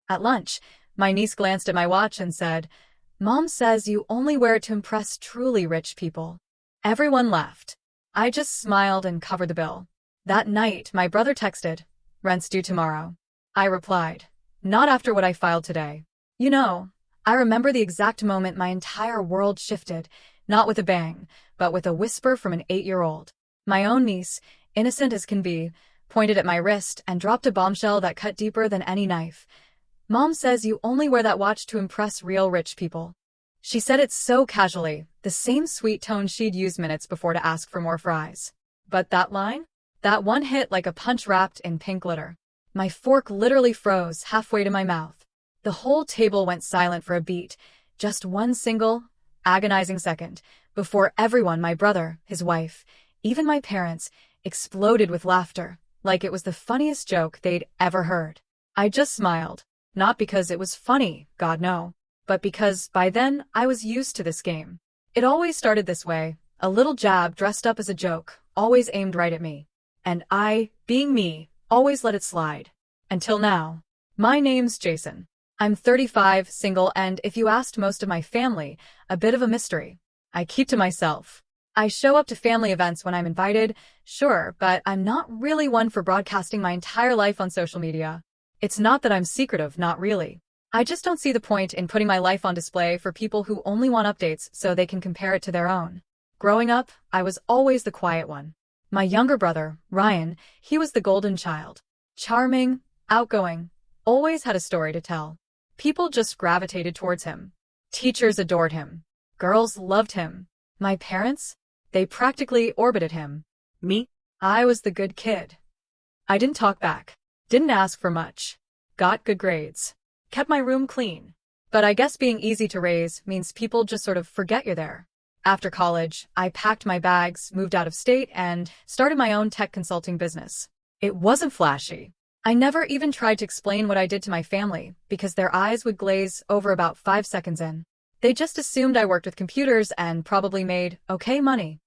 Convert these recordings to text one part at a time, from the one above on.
At lunch, my niece glanced at my watch and said, "Mom says you only wear it to impress truly rich people." Everyone laughed. I just smiled and covered the bill. That night, my brother texted, "Rent's due tomorrow." I replied, "Not after what I filed today." You know, I remember the exact moment my entire world shifted, not with a bang, but with a whisper from an 8-year-old. My own niece, innocent as can be, pointed at my wrist and dropped a bombshell that cut deeper than any knife. "Mom says you only wear that watch to impress real rich people." She said it so casually, the same sweet tone she'd used minutes before to ask for more fries. But that line? That one hit like a punch wrapped in pink glitter. My fork literally froze halfway to my mouth. The whole table went silent for a beat, just one single, agonizing second, before everyone, my brother, his wife, even my parents, exploded with laughter, like it was the funniest joke they'd ever heard. I just smiled, not because it was funny, God no, but because by then I was used to this game. It always started this way, a little jab dressed up as a joke, always aimed right at me. And I, being me, always let it slide. Until now. My name's Jason. I'm 35, single, and if you asked most of my family, a bit of a mystery. I keep to myself. I show up to family events when I'm invited, sure, but I'm not really one for broadcasting my entire life on social media. It's not that I'm secretive, not really. I just don't see the point in putting my life on display for people who only want updates so they can compare it to their own. Growing up, I was always the quiet one. My younger brother, Ryan, he was the golden child. Charming, outgoing, always had a story to tell. People just gravitated towards him. Teachers adored him. Girls loved him. My parents? They practically orbited him. Me? I was the good kid. I didn't talk back. Didn't ask for much. Got good grades. Kept my room clean. But I guess being easy to raise means people just sort of forget you're there. After college, I packed my bags, moved out of state, and started my own tech consulting business. It wasn't flashy. I never even tried to explain what I did to my family because their eyes would glaze over about 5 seconds in. They just assumed I worked with computers and probably made okay money.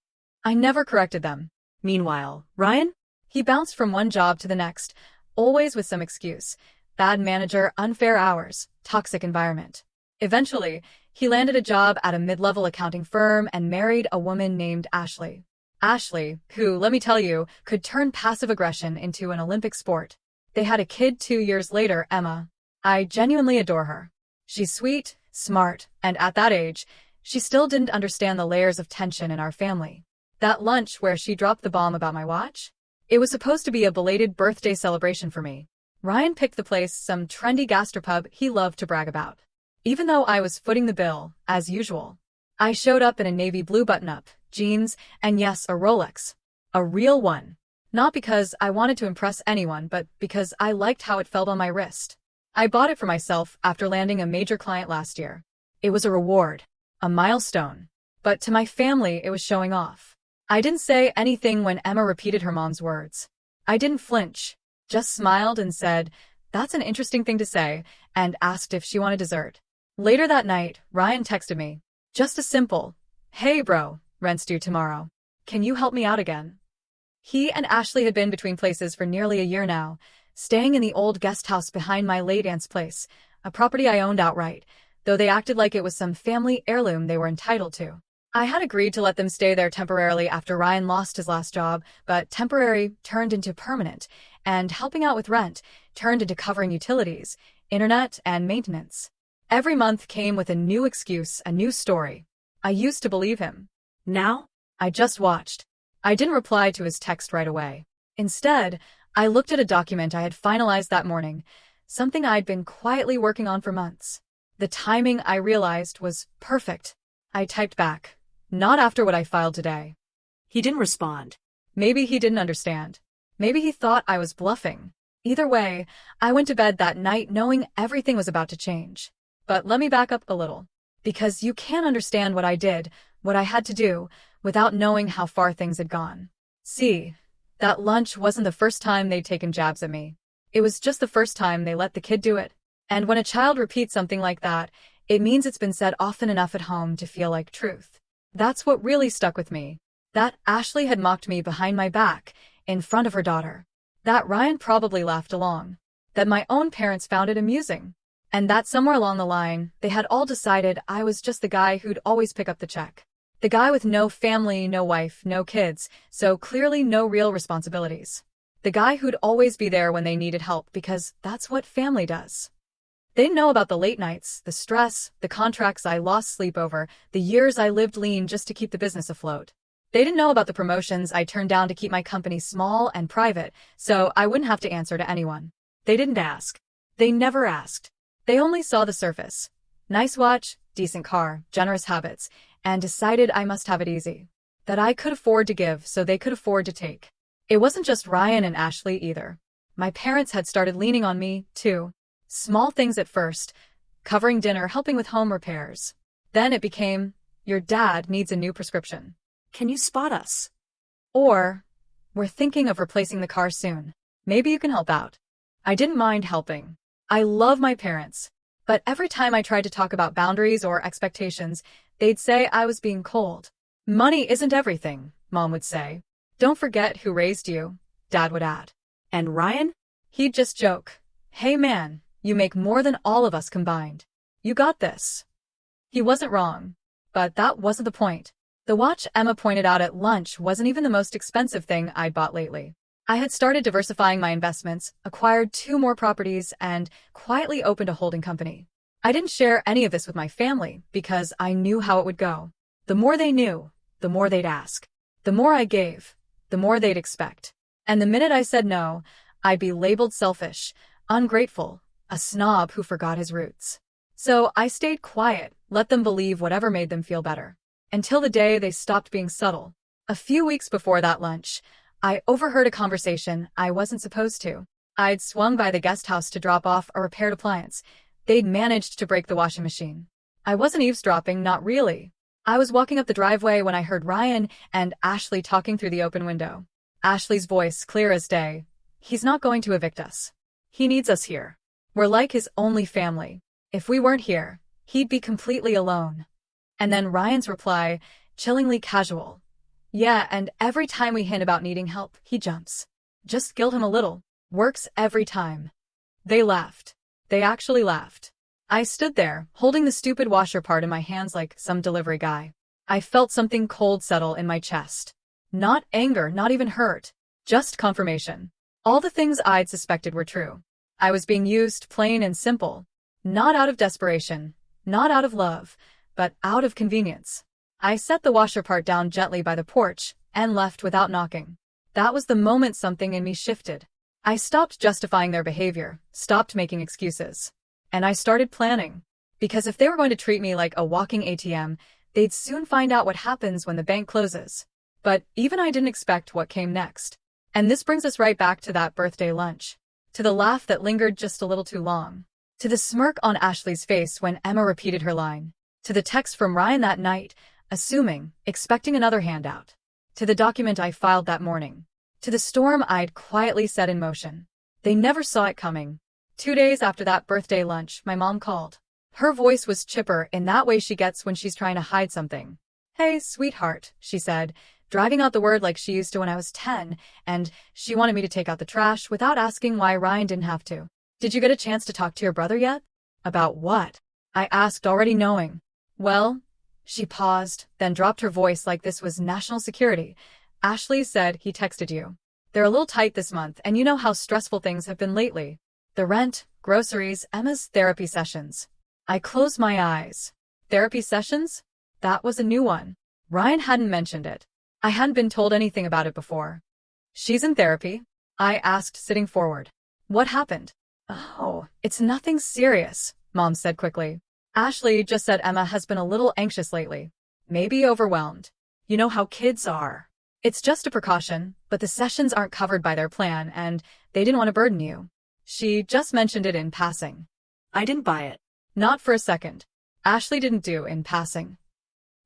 I never corrected them. Meanwhile, Ryan? He bounced from one job to the next, always with some excuse. Bad manager, unfair hours, toxic environment. Eventually, he landed a job at a mid-level accounting firm and married a woman named Ashley. Ashley, who, let me tell you, could turn passive aggression into an Olympic sport. They had a kid 2 years later, Emma. I genuinely adore her. She's sweet, smart, and at that age, she still didn't understand the layers of tension in our family. That lunch where she dropped the bomb about my watch? It was supposed to be a belated birthday celebration for me. Ryan picked the place, some trendy gastropub he loved to brag about. Even though I was footing the bill, as usual. I showed up in a navy blue button-up, jeans, and yes, a Rolex. A real one. Not because I wanted to impress anyone, but because I liked how it felt on my wrist. I bought it for myself after landing a major client last year. It was a reward. A milestone. But to my family, it was showing off. I didn't say anything when Emma repeated her mom's words. I didn't flinch. Just smiled and said, "That's an interesting thing to say," and asked if she wanted dessert. Later that night, Ryan texted me. Just a simple, "Hey bro, rent's due tomorrow. Can you help me out again?" He and Ashley had been between places for nearly a year now, staying in the old guest house behind my late aunt's place, a property I owned outright, though they acted like it was some family heirloom they were entitled to. I had agreed to let them stay there temporarily after Ryan lost his last job, but temporary turned into permanent, and helping out with rent turned into covering utilities, internet, and maintenance. Every month came with a new excuse, a new story. I used to believe him. Now, I just watched. I didn't reply to his text right away. Instead, I looked at a document I had finalized that morning, something I'd been quietly working on for months. The timing, I realized, was perfect. I typed back, "Not after what I filed today." He didn't respond. Maybe he didn't understand. Maybe he thought I was bluffing. Either way, I went to bed that night knowing everything was about to change. But let me back up a little. Because you can't understand what I did, what I had to do, without knowing how far things had gone. See, that lunch wasn't the first time they'd taken jabs at me. It was just the first time they let the kid do it. And when a child repeats something like that, it means it's been said often enough at home to feel like truth. That's what really stuck with me. That Ashley had mocked me behind my back, in front of her daughter. That Ryan probably laughed along. That my own parents found it amusing. And that somewhere along the line, they had all decided I was just the guy who'd always pick up the check. The guy with no family, no wife, no kids, so clearly no real responsibilities. The guy who'd always be there when they needed help because that's what family does. They didn't know about the late nights, the stress, the contracts I lost sleep over, the years I lived lean just to keep the business afloat. They didn't know about the promotions I turned down to keep my company small and private, so I wouldn't have to answer to anyone. They didn't ask. They never asked. They only saw the surface. Nice watch, decent car, generous habits, and decided I must have it easy. That I could afford to give so they could afford to take. It wasn't just Ryan and Ashley either. My parents had started leaning on me, too. Small things at first, covering dinner, helping with home repairs. Then it became, your dad needs a new prescription. Can you spot us? Or, we're thinking of replacing the car soon. Maybe you can help out. I didn't mind helping. I love my parents. But every time I tried to talk about boundaries or expectations, they'd say I was being cold. Money isn't everything, Mom would say. Don't forget who raised you, Dad would add. And Ryan? He'd just joke. Hey man, you make more than all of us combined. You got this. He wasn't wrong. But that wasn't the point. The watch Emma pointed out at lunch wasn't even the most expensive thing I'd bought lately. I had started diversifying my investments, acquired 2 more properties, and quietly opened a holding company. I didn't share any of this with my family because I knew how it would go. The more they knew, the more they'd ask. The more I gave, the more they'd expect. And the minute I said no, I'd be labeled selfish, ungrateful, a snob who forgot his roots. So I stayed quiet, let them believe whatever made them feel better. Until the day they stopped being subtle. A few weeks before that lunch, I overheard a conversation I wasn't supposed to. I'd swung by the guest house to drop off a repaired appliance. They'd managed to break the washing machine. I wasn't eavesdropping, not really. I was walking up the driveway when I heard Ryan and Ashley talking through the open window. Ashley's voice clear as day. He's not going to evict us. He needs us here. We're like his only family. If we weren't here, he'd be completely alone. And then Ryan's reply, chillingly casual. Yeah, and every time we hint about needing help, he jumps. Just guilt him a little. Works every time. They laughed. They actually laughed. I stood there, holding the stupid washer part in my hands like some delivery guy. I felt something cold settle in my chest. Not anger, not even hurt. Just confirmation. All the things I'd suspected were true. I was being used, plain and simple. Not out of desperation. Not out of love. But out of convenience. I set the washer part down gently by the porch and left without knocking. That was the moment something in me shifted. I stopped justifying their behavior, stopped making excuses. And I started planning. Because if they were going to treat me like a walking ATM, they'd soon find out what happens when the bank closes. But even I didn't expect what came next. And this brings us right back to that birthday lunch. To the laugh that lingered just a little too long. To the smirk on Ashley's face when Emma repeated her line. To the text from Ryan that night, expecting another handout. To the document I filed that morning. To the storm I'd quietly set in motion. They never saw it coming. 2 days after that birthday lunch, my mom called. Her voice was chipper in that way she gets when she's trying to hide something. Hey, sweetheart, she said, driving out the word like she used to when I was 10, and she wanted me to take out the trash without asking why Ryan didn't have to. Did you get a chance to talk to your brother yet? About what? I asked, already knowing. Well, she paused, then dropped her voice like this was national security. Ashley said he texted you. They're a little tight this month, and you know how stressful things have been lately. The rent, groceries, Emma's therapy sessions. I closed my eyes. Therapy sessions? That was a new one. Ryan hadn't mentioned it. I hadn't been told anything about it before. She's in therapy? I asked, sitting forward. What happened? Oh, it's nothing serious, Mom said quickly. Ashley just said Emma has been a little anxious lately. Maybe overwhelmed. You know how kids are. It's just a precaution, but the sessions aren't covered by their plan and they didn't want to burden you. She just mentioned it in passing. I didn't buy it. Not for a second. Ashley didn't do in passing.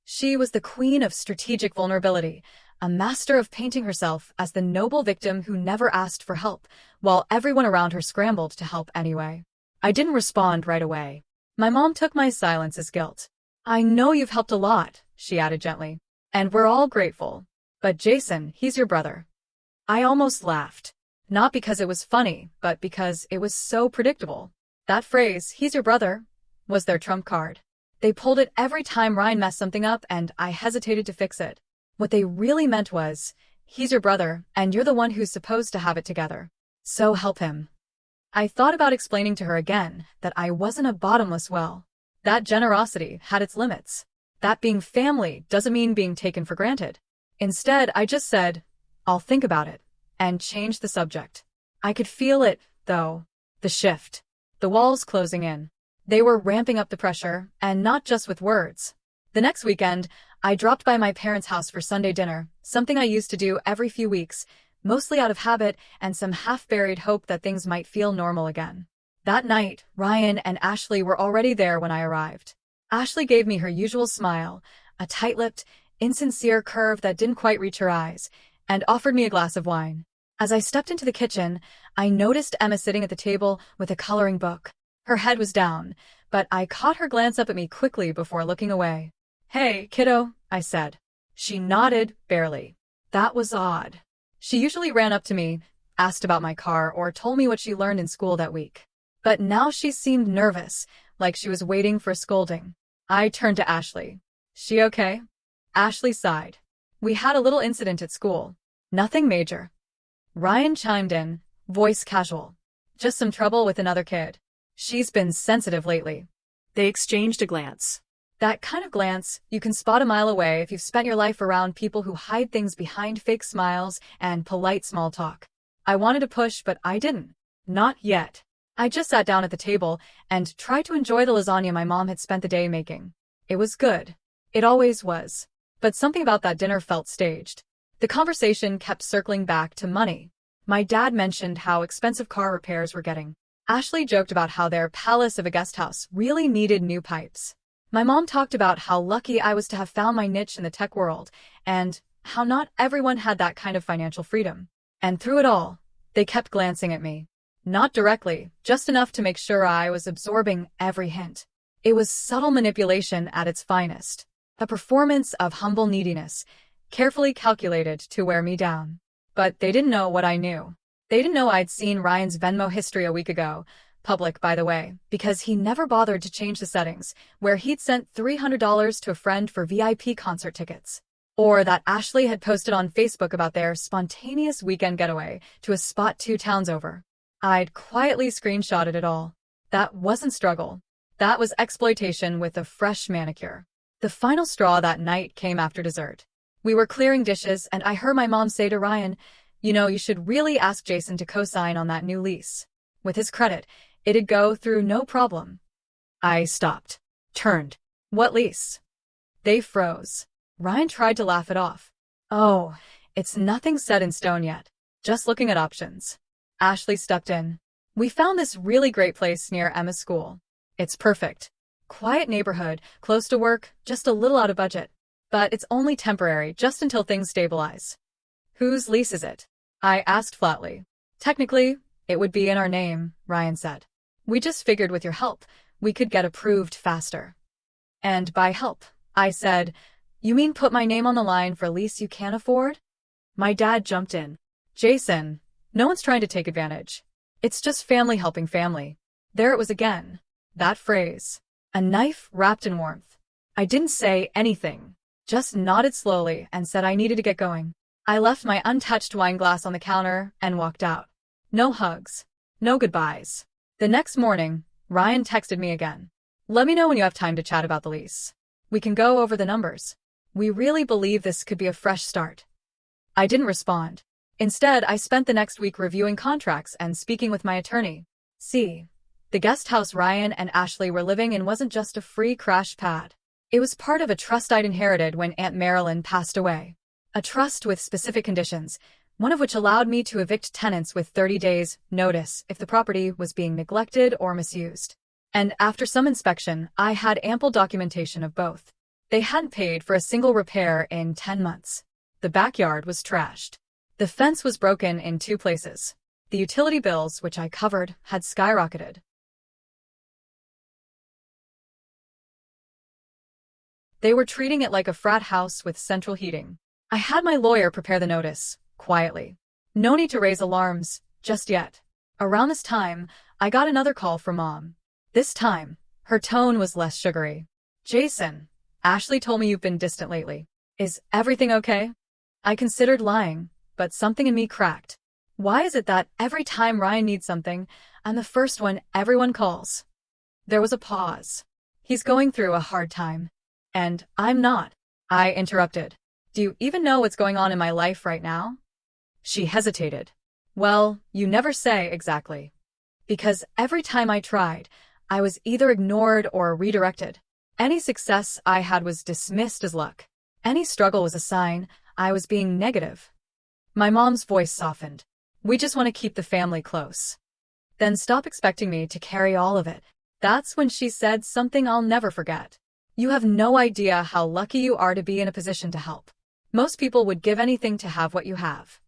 She was the queen of strategic vulnerability, a master of painting herself as the noble victim who never asked for help, while everyone around her scrambled to help anyway. I didn't respond right away. My mom took my silence as guilt. I know you've helped a lot, she added gently. And we're all grateful. But Jason, he's your brother. I almost laughed. Not because it was funny, but because it was so predictable. That phrase, "he's your brother," was their trump card. They pulled it every time Ryan messed something up and I hesitated to fix it. What they really meant was, "He's your brother, and you're the one who's supposed to have it together. So help him." I thought about explaining to her again that I wasn't a bottomless well. That generosity had its limits. That being family doesn't mean being taken for granted. Instead, I just said, "I'll think about it," and changed the subject. I could feel it, though. The shift. The walls closing in. They were ramping up the pressure, and not just with words. The next weekend, I dropped by my parents' house for Sunday dinner, something I used to do every few weeks, mostly out of habit and some half-buried hope that things might feel normal again. That night, Ryan and Ashley were already there when I arrived. Ashley gave me her usual smile, a tight-lipped, insincere curve that didn't quite reach her eyes, and offered me a glass of wine. As I stepped into the kitchen, I noticed Emma sitting at the table with a coloring book. Her head was down, but I caught her glance up at me quickly before looking away. "Hey, kiddo," I said. She nodded, barely. That was odd. She usually ran up to me, asked about my car, or told me what she learned in school that week. But now she seemed nervous, like she was waiting for a scolding. I turned to Ashley. "She okay?" Ashley sighed. "We had a little incident at school. Nothing major." Ryan chimed in, voice casual. "Just some trouble with another kid. She's been sensitive lately." They exchanged a glance. That kind of glance you can spot a mile away if you've spent your life around people who hide things behind fake smiles and polite small talk. I wanted to push, but I didn't. Not yet. I just sat down at the table and tried to enjoy the lasagna my mom had spent the day making. It was good. It always was. But something about that dinner felt staged. The conversation kept circling back to money. My dad mentioned how expensive car repairs were getting. Ashley joked about how their palace of a guest house really needed new pipes. My mom talked about how lucky I was to have found my niche in the tech world, and how not everyone had that kind of financial freedom. And through it all, they kept glancing at me. Not directly, just enough to make sure I was absorbing every hint. It was subtle manipulation at its finest. A performance of humble neediness, carefully calculated to wear me down. But they didn't know what I knew. They didn't know I'd seen Ryan's Venmo history a week ago, public by the way, because he never bothered to change the settings, where he'd sent $300 to a friend for VIP concert tickets. Or that Ashley had posted on Facebook about their spontaneous weekend getaway to a spot 2 towns over. I'd quietly screenshotted it all. That wasn't struggle. That was exploitation with a fresh manicure. The final straw that night came after dessert. We were clearing dishes and I heard my mom say to Ryan, "You know, you should really ask Jason to co-sign on that new lease. With his credit, it'd go through no problem." I stopped. Turned. "What lease?" They froze. Ryan tried to laugh it off. "Oh, it's nothing set in stone yet. Just looking at options." Ashley stepped in. "We found this really great place near Emma's school. It's perfect. Quiet neighborhood, close to work, just a little out of budget. But it's only temporary, just until things stabilize." "Whose lease is it?" I asked flatly. "Technically, it would be in our name," Ryan said. "We just figured with your help, we could get approved faster." "And by help," I said, "you mean put my name on the line for a lease you can't afford?" My dad jumped in. "Jason, no one's trying to take advantage. It's just family helping family." There it was again. That phrase. A knife wrapped in warmth. I didn't say anything, just nodded slowly and said I needed to get going. I left my untouched wine glass on the counter and walked out. No hugs. No goodbyes. The next morning, Ryan texted me again. "Let me know when you have time to chat about the lease. We can go over the numbers. We really believe this could be a fresh start." I didn't respond. Instead, I spent the next week reviewing contracts and speaking with my attorney. See, the guest house Ryan and Ashley were living in wasn't just a free crash pad. It was part of a trust I'd inherited when Aunt Marilyn passed away. A trust with specific conditions, one of which allowed me to evict tenants with 30 days' notice if the property was being neglected or misused. And after some inspection, I had ample documentation of both. They hadn't paid for a single repair in 10 months. The backyard was trashed. The fence was broken in 2 places. The utility bills, which I covered, had skyrocketed. They were treating it like a frat house with central heating. I had my lawyer prepare the notice, quietly. No need to raise alarms, just yet. Around this time, I got another call from Mom. This time, her tone was less sugary. Jason, Ashley told me you've been distant lately. Is everything okay? I considered lying, but something in me cracked. Why is it that every time Ryan needs something, I'm the first one everyone calls? There was a pause. He's going through a hard time. And I'm not. I interrupted. Do you even know what's going on in my life right now? She hesitated. Well, you never say exactly. Because every time I tried, I was either ignored or redirected. Any success I had was dismissed as luck. Any struggle was a sign I was being negative. My mom's voice softened. We just want to keep the family close. Then stop expecting me to carry all of it. That's when she said something I'll never forget. You have no idea how lucky you are to be in a position to help. Most people would give anything to have what you have.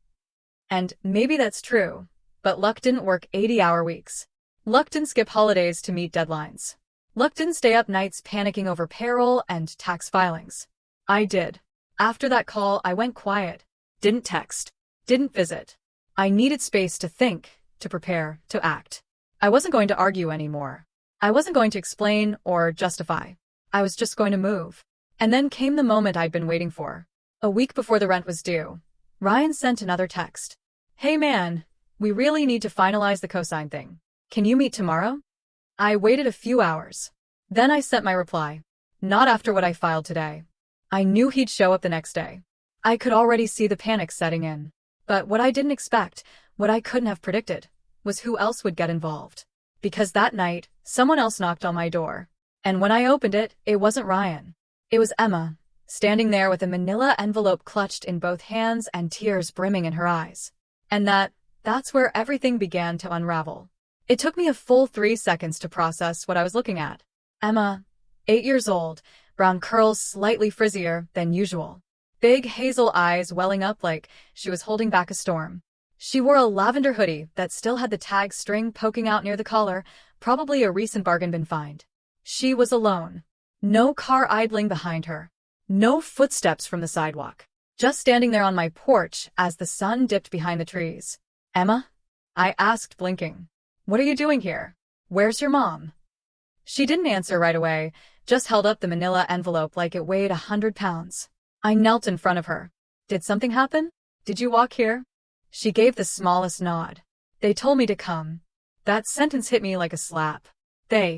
And maybe that's true, but luck didn't work 80-hour weeks. Luck didn't skip holidays to meet deadlines. Luck didn't stay up nights panicking over payroll and tax filings. I did. After that call, I went quiet. Didn't text. Didn't visit. I needed space to think, to prepare, to act. I wasn't going to argue anymore. I wasn't going to explain or justify. I was just going to move. And then came the moment I'd been waiting for. A week before the rent was due, Ryan sent another text. Hey man, we really need to finalize the cosign thing. Can you meet tomorrow? I waited a few hours. Then I sent my reply. Not after what I filed today. I knew he'd show up the next day. I could already see the panic setting in. But what I didn't expect, what I couldn't have predicted, was who else would get involved. Because that night, someone else knocked on my door. And when I opened it, it wasn't Ryan. It was Emma, standing there with a manila envelope clutched in both hands and tears brimming in her eyes. And that's where everything began to unravel. It took me a full 3 seconds to process what I was looking at. Emma, 8 years old, brown curls slightly frizzier than usual. Big hazel eyes welling up like she was holding back a storm. She wore a lavender hoodie that still had the tag string poking out near the collar, probably a recent bargain bin find. She was alone. No car idling behind her. No footsteps from the sidewalk. Just standing there on my porch as the sun dipped behind the trees. Emma? I asked, blinking. What are you doing here? Where's your mom? She didn't answer right away, just held up the manila envelope like it weighed 100 pounds. I knelt in front of her. Did something happen? Did you walk here? She gave the smallest nod. They told me to come. That sentence hit me like a slap.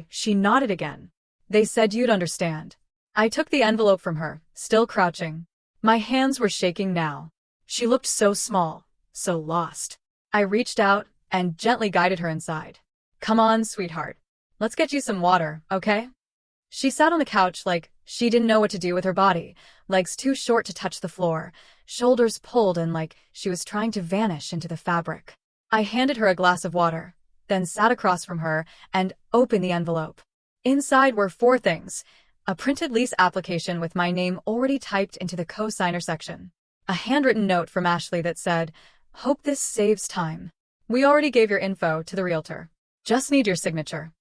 She nodded again. They said you'd understand. I took the envelope from her, still crouching. My hands were shaking now. She looked so small, so lost. I reached out and gently guided her inside. Come on, sweetheart. Let's get you some water, okay? She sat on the couch like she didn't know what to do with her body, legs too short to touch the floor, shoulders pulled in like she was trying to vanish into the fabric. I handed her a glass of water, then sat across from her and opened the envelope. Inside were 4 things: a printed lease application with my name already typed into the co-signer section, a handwritten note from Ashley that said, "Hope this saves time. We already gave your info to the realtor. Just need your signature."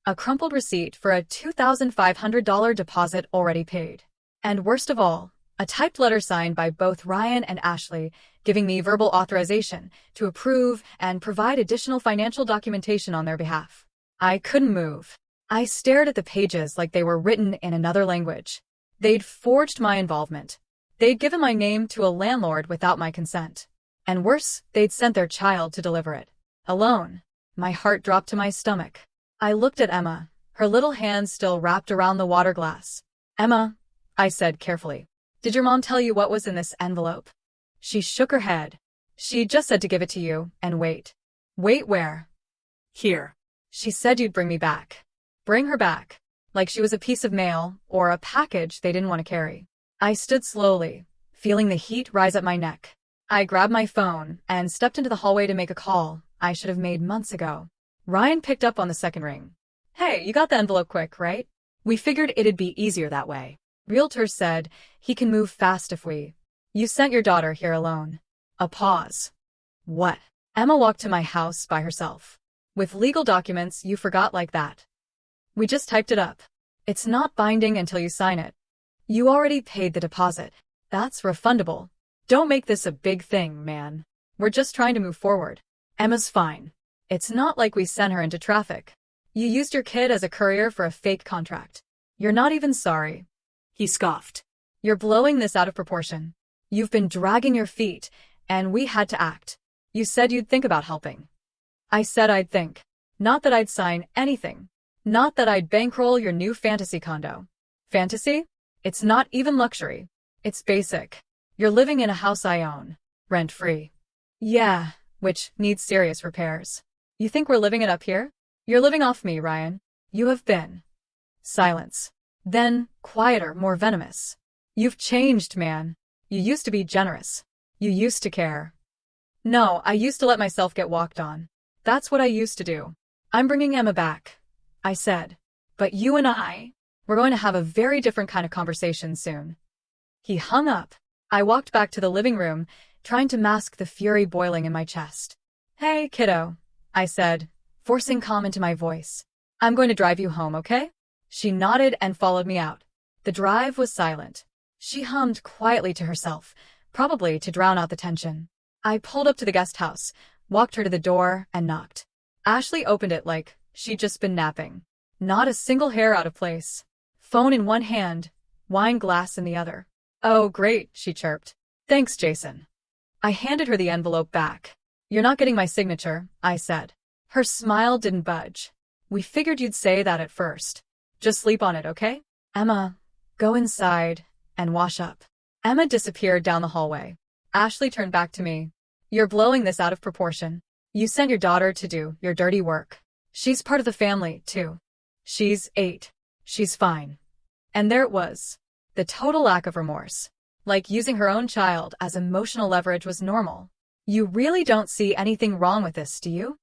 A crumpled receipt for a $2,500 deposit already paid. And worst of all, a typed letter signed by both Ryan and Ashley, giving me verbal authorization to approve and provide additional financial documentation on their behalf. I couldn't move. I stared at the pages like they were written in another language. They'd forged my involvement. They'd given my name to a landlord without my consent. And worse, they'd sent their child to deliver it. Alone. My heart dropped to my stomach. I looked at Emma, her little hands still wrapped around the water glass. Emma, I said carefully, did your mom tell you what was in this envelope? She shook her head. She just said to give it to you and wait. Wait where? Here. She said you'd bring me back. Bring her back. Like she was a piece of mail or a package they didn't want to carry. I stood slowly, feeling the heat rise up my neck. I grabbed my phone and stepped into the hallway to make a call I should have made months ago. Ryan picked up on the second ring. Hey, you got the envelope quick, right? We figured it'd be easier that way. Realtor said he can move fast if we... You sent your daughter here alone. A pause. What? Emma walked to my house by herself. With legal documents you forgot like that. We just typed it up. It's not binding until you sign it. You already paid the deposit. That's refundable. Don't make this a big thing, man. We're just trying to move forward. Emma's fine. It's not like we sent her into traffic. You used your kid as a courier for a fake contract. You're not even sorry." He scoffed. "You're blowing this out of proportion. You've been dragging your feet, and we had to act. You said you'd think about helping." I said I'd think. Not that I'd sign anything. Not that I'd bankroll your new fantasy condo. Fantasy? It's not even luxury. It's basic. You're living in a house I own. Rent-free. Yeah, which needs serious repairs. You think we're living it up here? You're living off me, Ryan. You have been. Silence. Then, quieter, more venomous. You've changed, man. You used to be generous. You used to care. No, I used to let myself get walked on. That's what I used to do. I'm bringing Emma back, I said. But you and we're going to have a very different kind of conversation soon. He hung up. I walked back to the living room, trying to mask the fury boiling in my chest. "Hey, kiddo," I said, forcing calm into my voice. "I'm going to drive you home, okay?" She nodded and followed me out. The drive was silent. She hummed quietly to herself, probably to drown out the tension. I pulled up to the guest house, walked her to the door, and knocked. Ashley opened it like she'd just been napping. Not a single hair out of place. Phone in one hand, wine glass in the other. "Oh, great," she chirped. "Thanks, Jason." I handed her the envelope back. "You're not getting my signature," I said. Her smile didn't budge. "We figured you'd say that at first. Just sleep on it, okay? Emma, go inside and wash up." Emma disappeared down the hallway. Ashley turned back to me. "You're blowing this out of proportion. You sent your daughter to do your dirty work. She's part of the family, too. She's 8. She's fine." And there it was. The total lack of remorse. Like using her own child as emotional leverage was normal. "You really don't see anything wrong with this, do you?"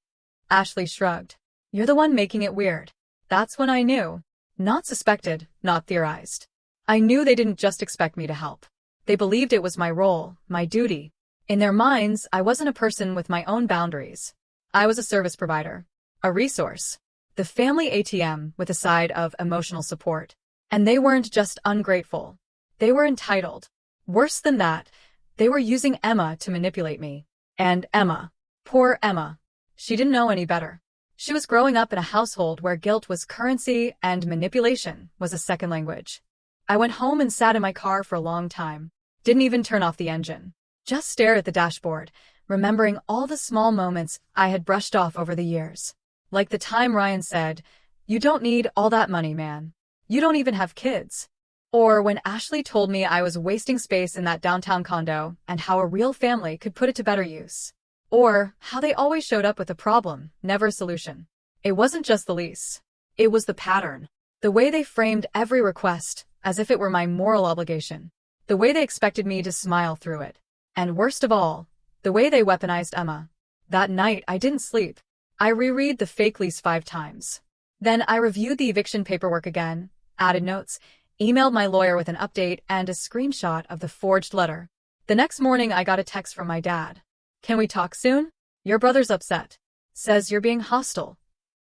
Ashley shrugged. "You're the one making it weird." That's when I knew. Not suspected, not theorized. I knew they didn't just expect me to help. They believed it was my role, my duty. In their minds, I wasn't a person with my own boundaries. I was a service provider. A resource. The family ATM with a side of emotional support. And they weren't just ungrateful. They were entitled. Worse than that, they were using Emma to manipulate me. And Emma. Poor Emma. She didn't know any better. She was growing up in a household where guilt was currency and manipulation was a second language. I went home and sat in my car for a long time. Didn't even turn off the engine. Just stared at the dashboard, remembering all the small moments I had brushed off over the years. Like the time Ryan said, "You don't need all that money, man. You don't even have kids." Or when Ashley told me I was wasting space in that downtown condo and how a real family could put it to better use. Or how they always showed up with a problem, never a solution. It wasn't just the lease. It was the pattern. The way they framed every request as if it were my moral obligation. The way they expected me to smile through it. And worst of all, the way they weaponized Emma. That night I didn't sleep. I reread the fake lease 5 times. Then I reviewed the eviction paperwork again, added notes, emailed my lawyer with an update and a screenshot of the forged letter. The next morning I got a text from my dad. "Can we talk soon? Your brother's upset. Says you're being hostile."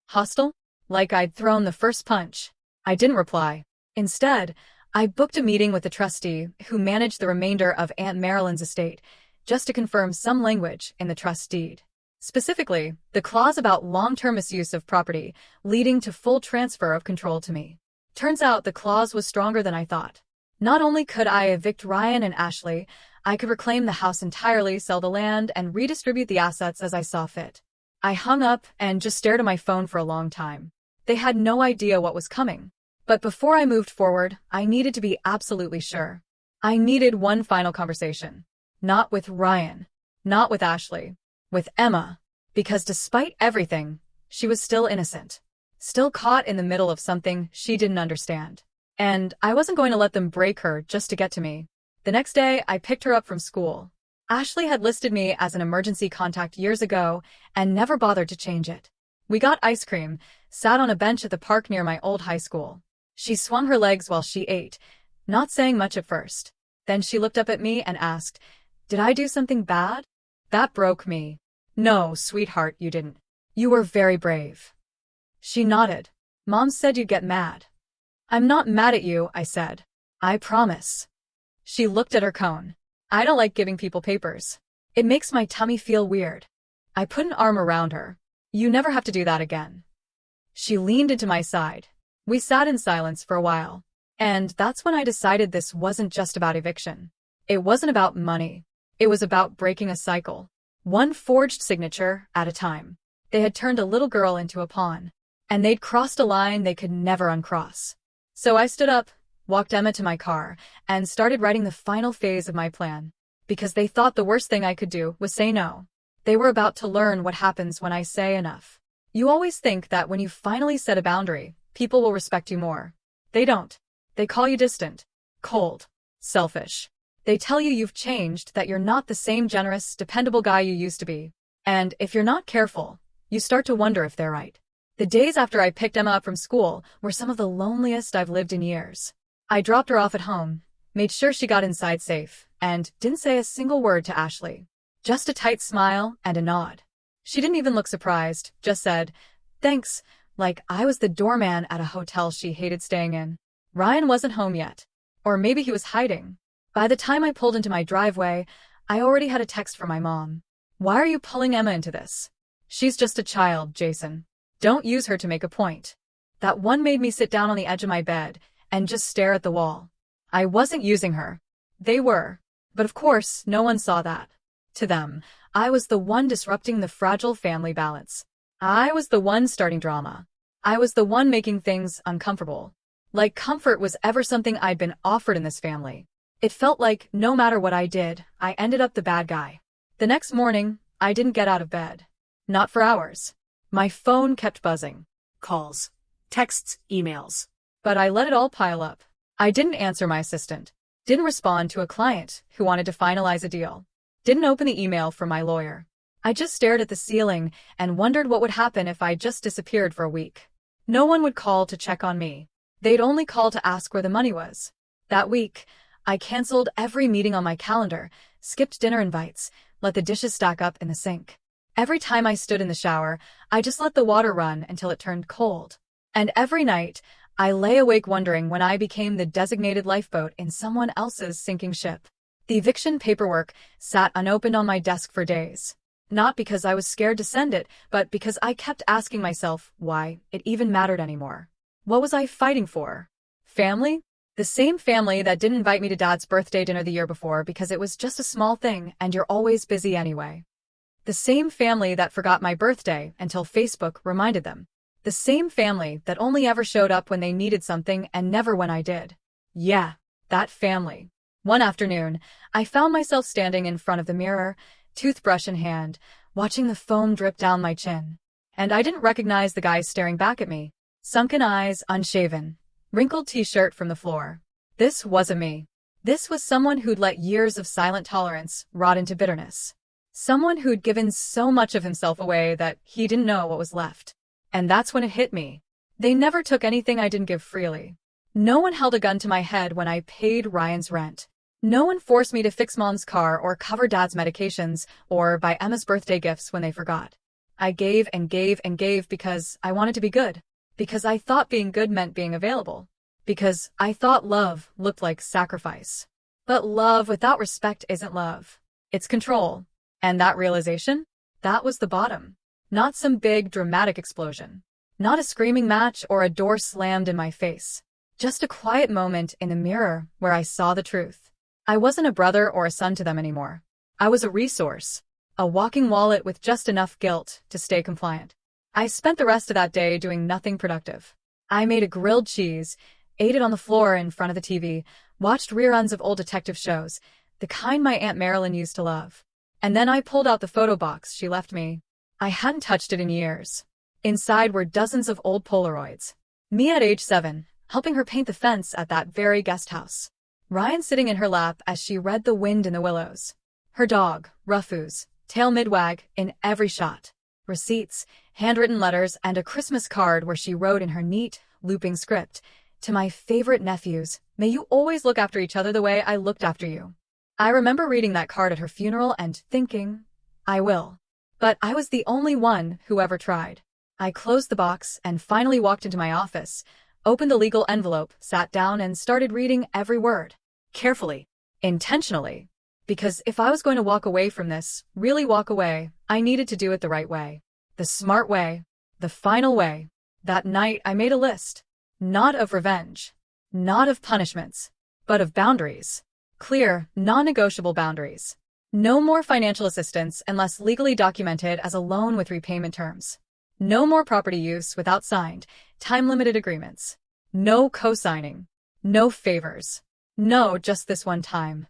Hostile? Like I'd thrown the first punch. I didn't reply. Instead, I booked a meeting with the trustee who managed the remainder of Aunt Marilyn's estate, just to confirm some language in the trust deed. Specifically, the clause about long-term misuse of property, leading to full transfer of control to me. Turns out the clause was stronger than I thought. Not only could I evict Ryan and Ashley, I could reclaim the house entirely, sell the land, and redistribute the assets as I saw fit. I hung up and just stared at my phone for a long time. They had no idea what was coming. But before I moved forward, I needed to be absolutely sure. I needed one final conversation. Not with Ryan. Not with Ashley. With Emma. Because despite everything, she was still innocent. Still caught in the middle of something she didn't understand. And I wasn't going to let them break her just to get to me. The next day, I picked her up from school. Ashley had listed me as an emergency contact years ago and never bothered to change it. We got ice cream, sat on a bench at the park near my old high school. She swung her legs while she ate, not saying much at first. Then she looked up at me and asked, "Did I do something bad?" That broke me. "No, sweetheart, you didn't. You were very brave." She nodded. "Mom said you'd get mad." "I'm not mad at you," I said. "I promise." She looked at her cone. "I don't like giving people papers. It makes my tummy feel weird." I put an arm around her. You never have to do that again." She leaned into my side. We sat in silence for a while. And that's when I decided this wasn't just about eviction. It wasn't about money. It was about breaking a cycle. One forged signature at a time. They had turned a little girl into a pawn. And they'd crossed a line they could never uncross. So I stood up, walked Emma to my car, and started writing the final phase of my plan. Because they thought the worst thing I could do was say no. They were about to learn what happens when I say enough. You always think that when you finally set a boundary, people will respect you more. They don't. They call you distant, cold, selfish. They tell you you've changed, that you're not the same generous, dependable guy you used to be. And if you're not careful, you start to wonder if they're right. The days after I picked Emma up from school were some of the loneliest I've lived in years. I dropped her off at home, made sure she got inside safe, and didn't say a single word to Ashley. Just a tight smile and a nod. She didn't even look surprised, just said, "Thanks," like I was the doorman at a hotel she hated staying in. Ryan wasn't home yet. Or maybe he was hiding. By the time I pulled into my driveway, I already had a text from my mom. "Why are you pulling Emma into this? She's just a child, Jason. Don't use her to make a point." That one made me sit down on the edge of my bed and just stare at the wall. I wasn't using her. They were. But of course, no one saw that. To them, I was the one disrupting the fragile family balance. I was the one starting drama. I was the one making things uncomfortable. Like comfort was ever something I'd been offered in this family. It felt like no matter what I did, I ended up the bad guy. The next morning, I didn't get out of bed. Not for hours. My phone kept buzzing. Calls, texts, emails. But I let it all pile up. I didn't answer my assistant. Didn't respond to a client who wanted to finalize a deal. Didn't open the email from my lawyer. I just stared at the ceiling and wondered what would happen if I just disappeared for a week. No one would call to check on me. They'd only call to ask where the money was. That week, I canceled every meeting on my calendar, skipped dinner invites, let the dishes stack up in the sink. Every time I stood in the shower, I just let the water run until it turned cold. And every night, I lay awake wondering when I became the designated lifeboat in someone else's sinking ship. The eviction paperwork sat unopened on my desk for days. Not because I was scared to send it, but because I kept asking myself why it even mattered anymore. What was I fighting for? Family? The same family that didn't invite me to Dad's birthday dinner the year before because it was just a small thing and you're always busy anyway. The same family that forgot my birthday until Facebook reminded them. The same family that only ever showed up when they needed something and never when I did. Yeah, that family. One afternoon, I found myself standing in front of the mirror, toothbrush in hand, watching the foam drip down my chin. And I didn't recognize the guy staring back at me. Sunken eyes, unshaven, wrinkled t-shirt from the floor. This wasn't me. This was someone who'd let years of silent tolerance rot into bitterness. Someone who'd given so much of himself away that he didn't know what was left. And that's when it hit me. They never took anything I didn't give freely. No one held a gun to my head when I paid Ryan's rent. No one forced me to fix Mom's car or cover Dad's medications or buy Emma's birthday gifts when they forgot. I gave and gave and gave because I wanted to be good. Because I thought being good meant being available. Because I thought love looked like sacrifice. But love without respect isn't love. It's control. And that realization? That was the bottom. Not some big dramatic explosion. Not a screaming match or a door slammed in my face. Just a quiet moment in the mirror where I saw the truth. I wasn't a brother or a son to them anymore. I was a resource. A walking wallet with just enough guilt to stay compliant. I spent the rest of that day doing nothing productive. I made a grilled cheese, ate it on the floor in front of the TV, watched reruns of old detective shows, the kind my Aunt Marilyn used to love. And then I pulled out the photo box she left me. I hadn't touched it in years. Inside were dozens of old Polaroids. Me at age 7, helping her paint the fence at that very guest house. Ryan sitting in her lap as she read The Wind in the Willows. Her dog, Ruffus, tail midwag, in every shot. Receipts, handwritten letters, and a Christmas card where she wrote in her neat, looping script, "To my favorite nephews, may you always look after each other the way I looked after you." I remember reading that card at her funeral and thinking, I will. But I was the only one who ever tried. I closed the box and finally walked into my office, opened the legal envelope, sat down and started reading every word. Carefully. Intentionally. Because if I was going to walk away from this, really walk away, I needed to do it the right way. The smart way. The final way. That night I made a list. Not of revenge. Not of punishments. But of boundaries. Clear, non-negotiable boundaries. No more financial assistance unless legally documented as a loan with repayment terms. No more property use without signed, time-limited agreements. No co-signing. No favors. No, just this one time.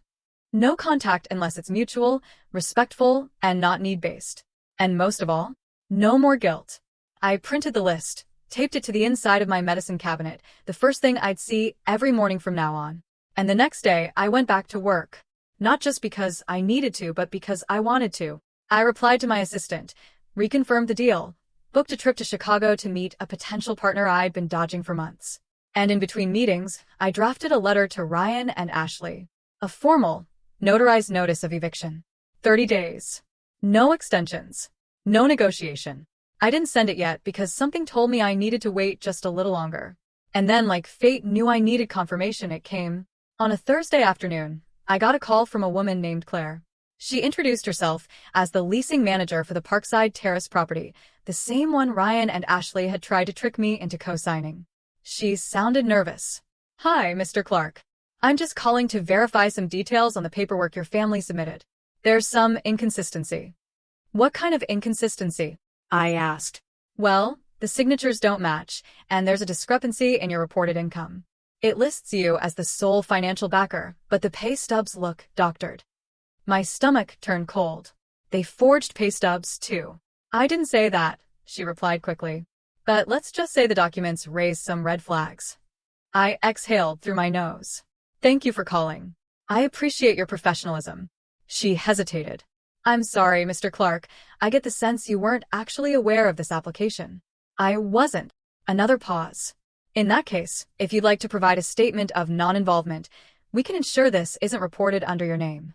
No contact unless it's mutual, respectful, and not need-based. And most of all, no more guilt. I printed the list, taped it to the inside of my medicine cabinet, the first thing I'd see every morning from now on. And the next day, I went back to work. Not just because I needed to, but because I wanted to. I replied to my assistant, reconfirmed the deal, booked a trip to Chicago to meet a potential partner I'd been dodging for months. And in between meetings, I drafted a letter to Ryan and Ashley. A formal, notarized notice of eviction. 30 days. No extensions. No negotiation. I didn't send it yet because something told me I needed to wait just a little longer. And then, like fate knew I needed confirmation, it came. On a Thursday afternoon, I got a call from a woman named Claire. She introduced herself as the leasing manager for the Parkside Terrace property, the same one Ryan and Ashley had tried to trick me into co-signing. She sounded nervous. "Hi, Mr. Clark. I'm just calling to verify some details on the paperwork your family submitted. There's some inconsistency." "What kind of inconsistency?" I asked. "Well, the signatures don't match, and there's a discrepancy in your reported income. It lists you as the sole financial backer, but the pay stubs look doctored." My stomach turned cold. "They forged pay stubs, too." "I didn't say that," she replied quickly. "But let's just say the documents raised some red flags." I exhaled through my nose. "Thank you for calling. I appreciate your professionalism." She hesitated. "I'm sorry, Mr. Clark. I get the sense you weren't actually aware of this application." "I wasn't." Another pause. "In that case, if you'd like to provide a statement of non-involvement, we can ensure this isn't reported under your name."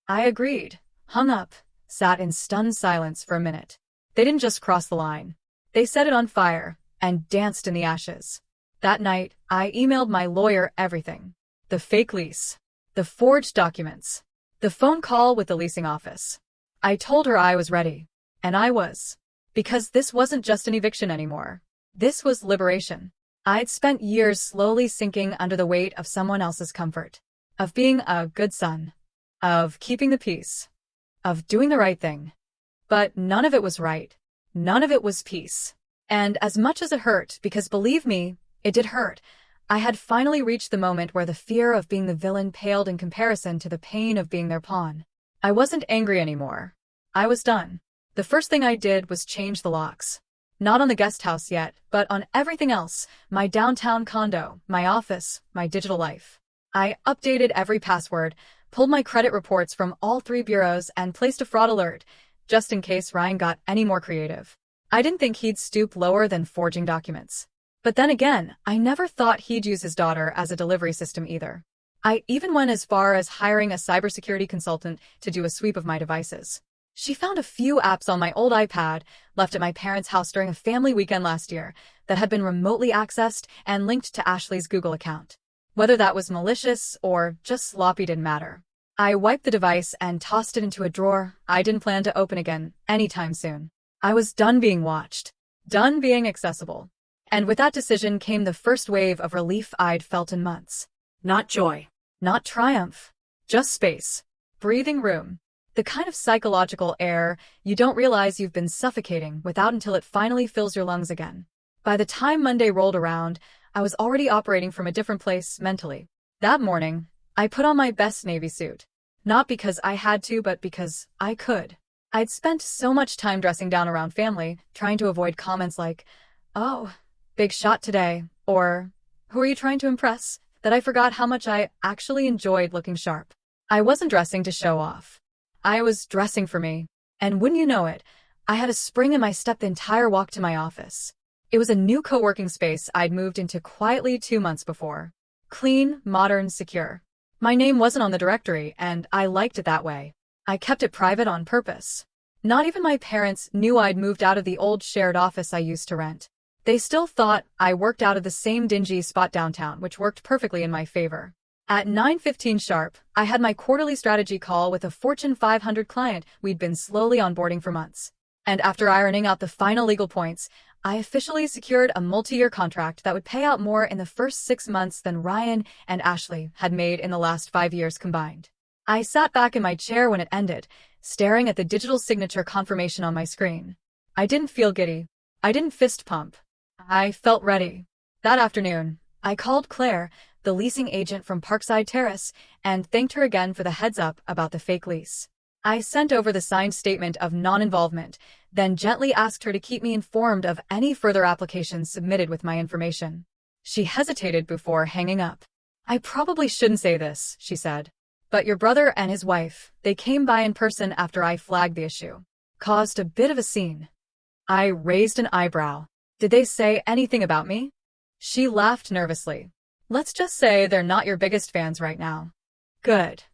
I agreed, hung up, sat in stunned silence for a minute. They didn't just cross the line. They set it on fire and danced in the ashes. That night, I emailed my lawyer everything. The fake lease. The forged documents. The phone call with the leasing office. I told her I was ready. And I was. Because this wasn't just an eviction anymore. This was liberation. I'd spent years slowly sinking under the weight of someone else's comfort. Of being a good son. Of keeping the peace. Of doing the right thing. But none of it was right. None of it was peace. And as much as it hurt, because believe me, it did hurt, I had finally reached the moment where the fear of being the villain paled in comparison to the pain of being their pawn. I wasn't angry anymore. I was done. The first thing I did was change the locks. Not on the guest house yet, but on everything else, my downtown condo, my office, my digital life. I updated every password, pulled my credit reports from all 3 bureaus, and placed a fraud alert, just in case Ryan got any more creative. I didn't think he'd stoop lower than forging documents. But then again, I never thought he'd use his daughter as a delivery system either. I even went as far as hiring a cybersecurity consultant to do a sweep of my devices. She found a few apps on my old iPad, left at my parents' house during a family weekend last year, that had been remotely accessed and linked to Ashley's Google account. Whether that was malicious or just sloppy didn't matter. I wiped the device and tossed it into a drawer I didn't plan to open again anytime soon. I was done being watched. Done being accessible. And with that decision came the first wave of relief I'd felt in months. Not joy. Not triumph. Just space. Breathing room. The kind of psychological air you don't realize you've been suffocating without until it finally fills your lungs again. By the time Monday rolled around, I was already operating from a different place mentally. That morning, I put on my best Navy suit. Not because I had to, but because I could. I'd spent so much time dressing down around family, trying to avoid comments like, "Oh, big shot today," or "Who are you trying to impress?" that I forgot how much I actually enjoyed looking sharp. I wasn't dressing to show off. I was dressing for me. And wouldn't you know it, I had a spring in my step the entire walk to my office. It was a new co-working space I'd moved into quietly 2 months before. Clean, modern, secure. My name wasn't on the directory, and I liked it that way. I kept it private on purpose. Not even my parents knew I'd moved out of the old shared office I used to rent. They still thought I worked out of the same dingy spot downtown, which worked perfectly in my favor. At 9:15 sharp, I had my quarterly strategy call with a Fortune 500 client we'd been slowly onboarding for months. And after ironing out the final legal points, I officially secured a multi-year contract that would pay out more in the first 6 months than Ryan and Ashley had made in the last 5 years combined. I sat back in my chair when it ended, staring at the digital signature confirmation on my screen. I didn't feel giddy. I didn't fist pump. I felt ready. That afternoon, I called Claire, the leasing agent from Parkside Terrace, and thanked her again for the heads up about the fake lease. I sent over the signed statement of non-involvement, then gently asked her to keep me informed of any further applications submitted with my information. She hesitated before hanging up. "I probably shouldn't say this," she said. "But your brother and his wife, they came by in person after I flagged the issue. Caused a bit of a scene." I raised an eyebrow. "Did they say anything about me?" She laughed nervously. "Let's just say they're not your biggest fans right now." Good.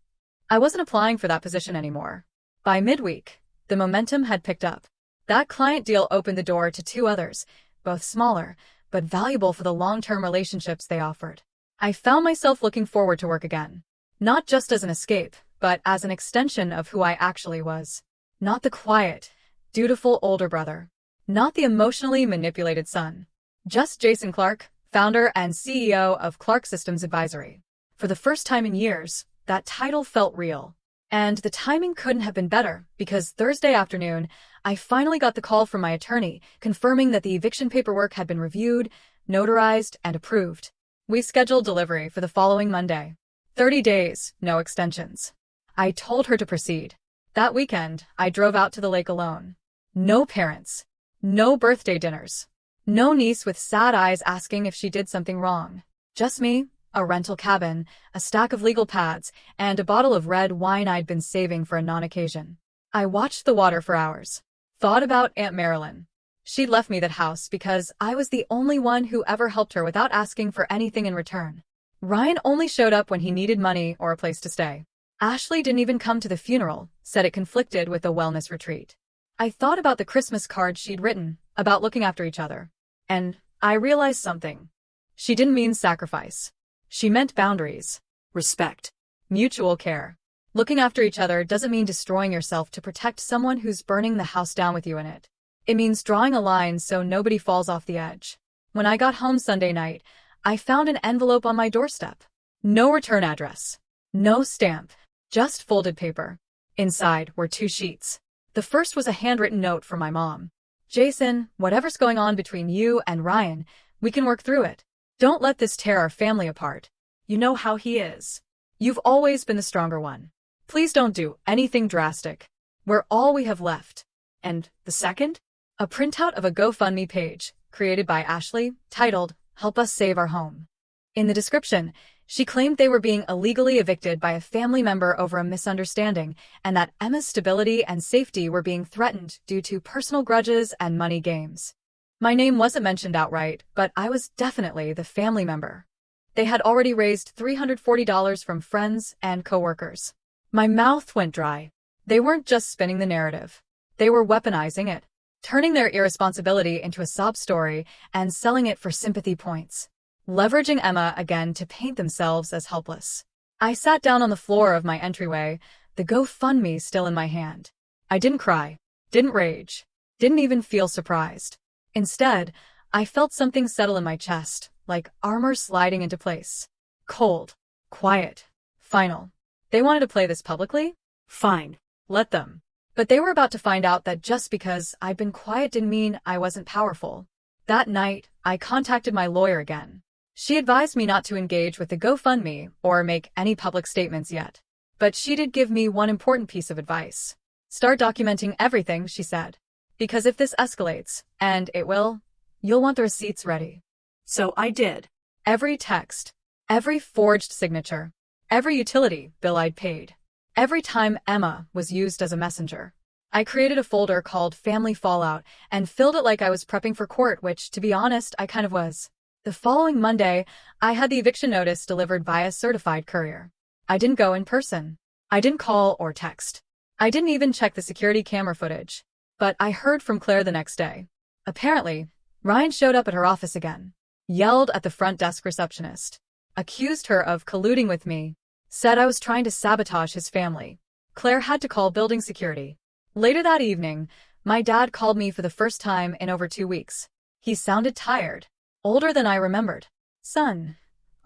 I wasn't applying for that position anymore. By midweek, the momentum had picked up. That client deal opened the door to 2 others, both smaller, but valuable for the long-term relationships they offered. I found myself looking forward to work again. Not just as an escape, but as an extension of who I actually was. Not the quiet, dutiful older brother. Not the emotionally manipulated son. Just Jason Clark, founder and CEO of Clark Systems Advisory. For the first time in years, that title felt real. And the timing couldn't have been better, because Thursday afternoon, I finally got the call from my attorney confirming that the eviction paperwork had been reviewed, notarized, and approved. We scheduled delivery for the following Monday. 30 days, no extensions. I told her to proceed. That weekend, I drove out to the lake alone. No parents. No birthday dinners. No niece with sad eyes asking if she did something wrong. Just me, a rental cabin, a stack of legal pads, and a bottle of red wine I'd been saving for a non-occasion. I watched the water for hours. Thought about Aunt Marilyn. She'd left me that house because I was the only one who ever helped her without asking for anything in return. Ryan only showed up when he needed money or a place to stay. Ashley didn't even come to the funeral, said it conflicted with a wellness retreat. I thought about the Christmas card she'd written, about looking after each other. And I realized something. She didn't mean sacrifice. She meant boundaries, respect, mutual care. Looking after each other doesn't mean destroying yourself to protect someone who's burning the house down with you in it. It means drawing a line so nobody falls off the edge. When I got home Sunday night, I found an envelope on my doorstep. No return address. No stamp. Just folded paper. Inside were 2 sheets. The first was a handwritten note from my mom. "Jason, whatever's going on between you and Ryan, we can work through it. Don't let this tear our family apart. You know how he is. You've always been the stronger one. Please don't do anything drastic. We're all we have left." And the second? A printout of a GoFundMe page, created by Ashley, titled, "Help Us Save Our Home." In the description, she claimed they were being illegally evicted by a family member over a misunderstanding, and that Emma's stability and safety were being threatened due to personal grudges and money games. My name wasn't mentioned outright, but I was definitely the family member. They had already raised $340 from friends and coworkers. My mouth went dry. They weren't just spinning the narrative. They were weaponizing it, turning their irresponsibility into a sob story and selling it for sympathy points. Leveraging Emma again to paint themselves as helpless. I sat down on the floor of my entryway, the GoFundMe still in my hand. I didn't cry, didn't rage, didn't even feel surprised. Instead, I felt something settle in my chest, like armor sliding into place. Cold, quiet, final. They wanted to play this publicly? Fine, let them. But they were about to find out that just because I'd been quiet didn't mean I wasn't powerful. That night, I contacted my lawyer again. She advised me not to engage with the GoFundMe or make any public statements yet. But she did give me one important piece of advice. "Start documenting everything," she said. "Because if this escalates, and it will, you'll want the receipts ready." So I did. Every text, every forged signature, every utility bill I'd paid, every time Emma was used as a messenger. I created a folder called Family Fallout and filled it like I was prepping for court, which, to be honest, I kind of was. The following Monday, I had the eviction notice delivered via certified courier. I didn't go in person. I didn't call or text. I didn't even check the security camera footage. But I heard from Claire the next day. Apparently, Ryan showed up at her office again, yelled at the front desk receptionist, accused her of colluding with me, said I was trying to sabotage his family. Claire had to call building security. Later that evening, My dad called me for the first time in over 2 weeks. He sounded tired, older than I remembered. "Son,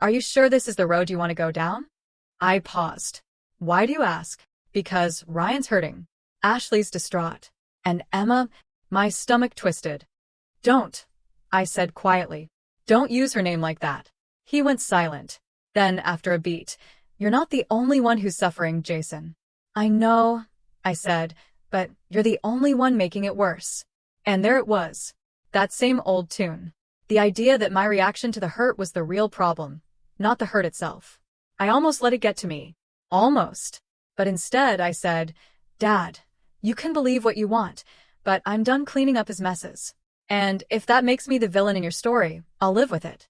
are you sure this is the road you want to go down?" I paused. "Why do you ask?" "Because Ryan's hurting. Ashley's distraught. And Emma..." My stomach twisted. "Don't," I said quietly. "Don't use her name like that." He went silent. Then, after a beat, "You're not the only one who's suffering, Jason." "I know," I said, "but you're the only one making it worse." And there it was. That same old tune. The idea that my reaction to the hurt was the real problem, not the hurt itself. I almost let it get to me. Almost. But instead I said, "Dad, you can believe what you want, but I'm done cleaning up his messes. And if that makes me the villain in your story, I'll live with it."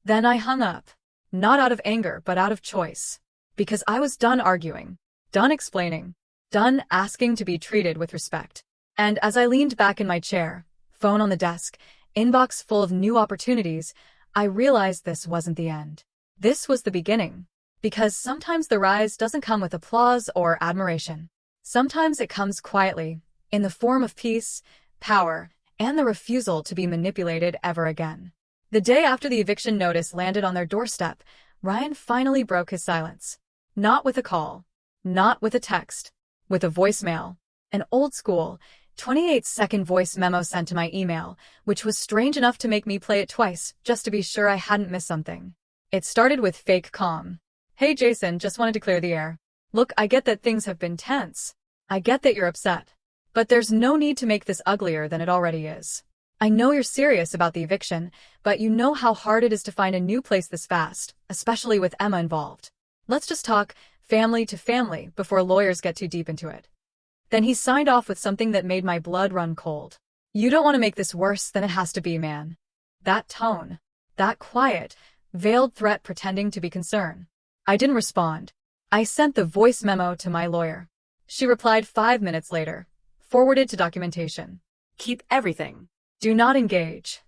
Then I hung up. Not out of anger, but out of choice. Because I was done arguing, done explaining, done asking to be treated with respect. And as I leaned back in my chair, phone on the desk, inbox full of new opportunities, I realized this wasn't the end. This was the beginning. Because sometimes the rise doesn't come with applause or admiration. Sometimes it comes quietly, in the form of peace, power, and the refusal to be manipulated ever again. The day after the eviction notice landed on their doorstep, Ryan finally broke his silence. Not with a call, not with a text, with a voicemail. An old-school, 28-second voice memo sent to my email, which was strange enough to make me play it twice, just to be sure I hadn't missed something. It started with fake calm. "Hey Jason, just wanted to clear the air. Look, I get that things have been tense. I get that you're upset. But there's no need to make this uglier than it already is. I know you're serious about the eviction, but you know how hard it is to find a new place this fast, especially with Emma involved. Let's just talk family to family before lawyers get too deep into it." Then he signed off with something that made my blood run cold. "You don't want to make this worse than it has to be, man." That tone. That quiet, veiled threat pretending to be concern. I didn't respond. I sent the voice memo to my lawyer. She replied 5 minutes later. Forwarded to documentation. "Keep everything. Do not engage."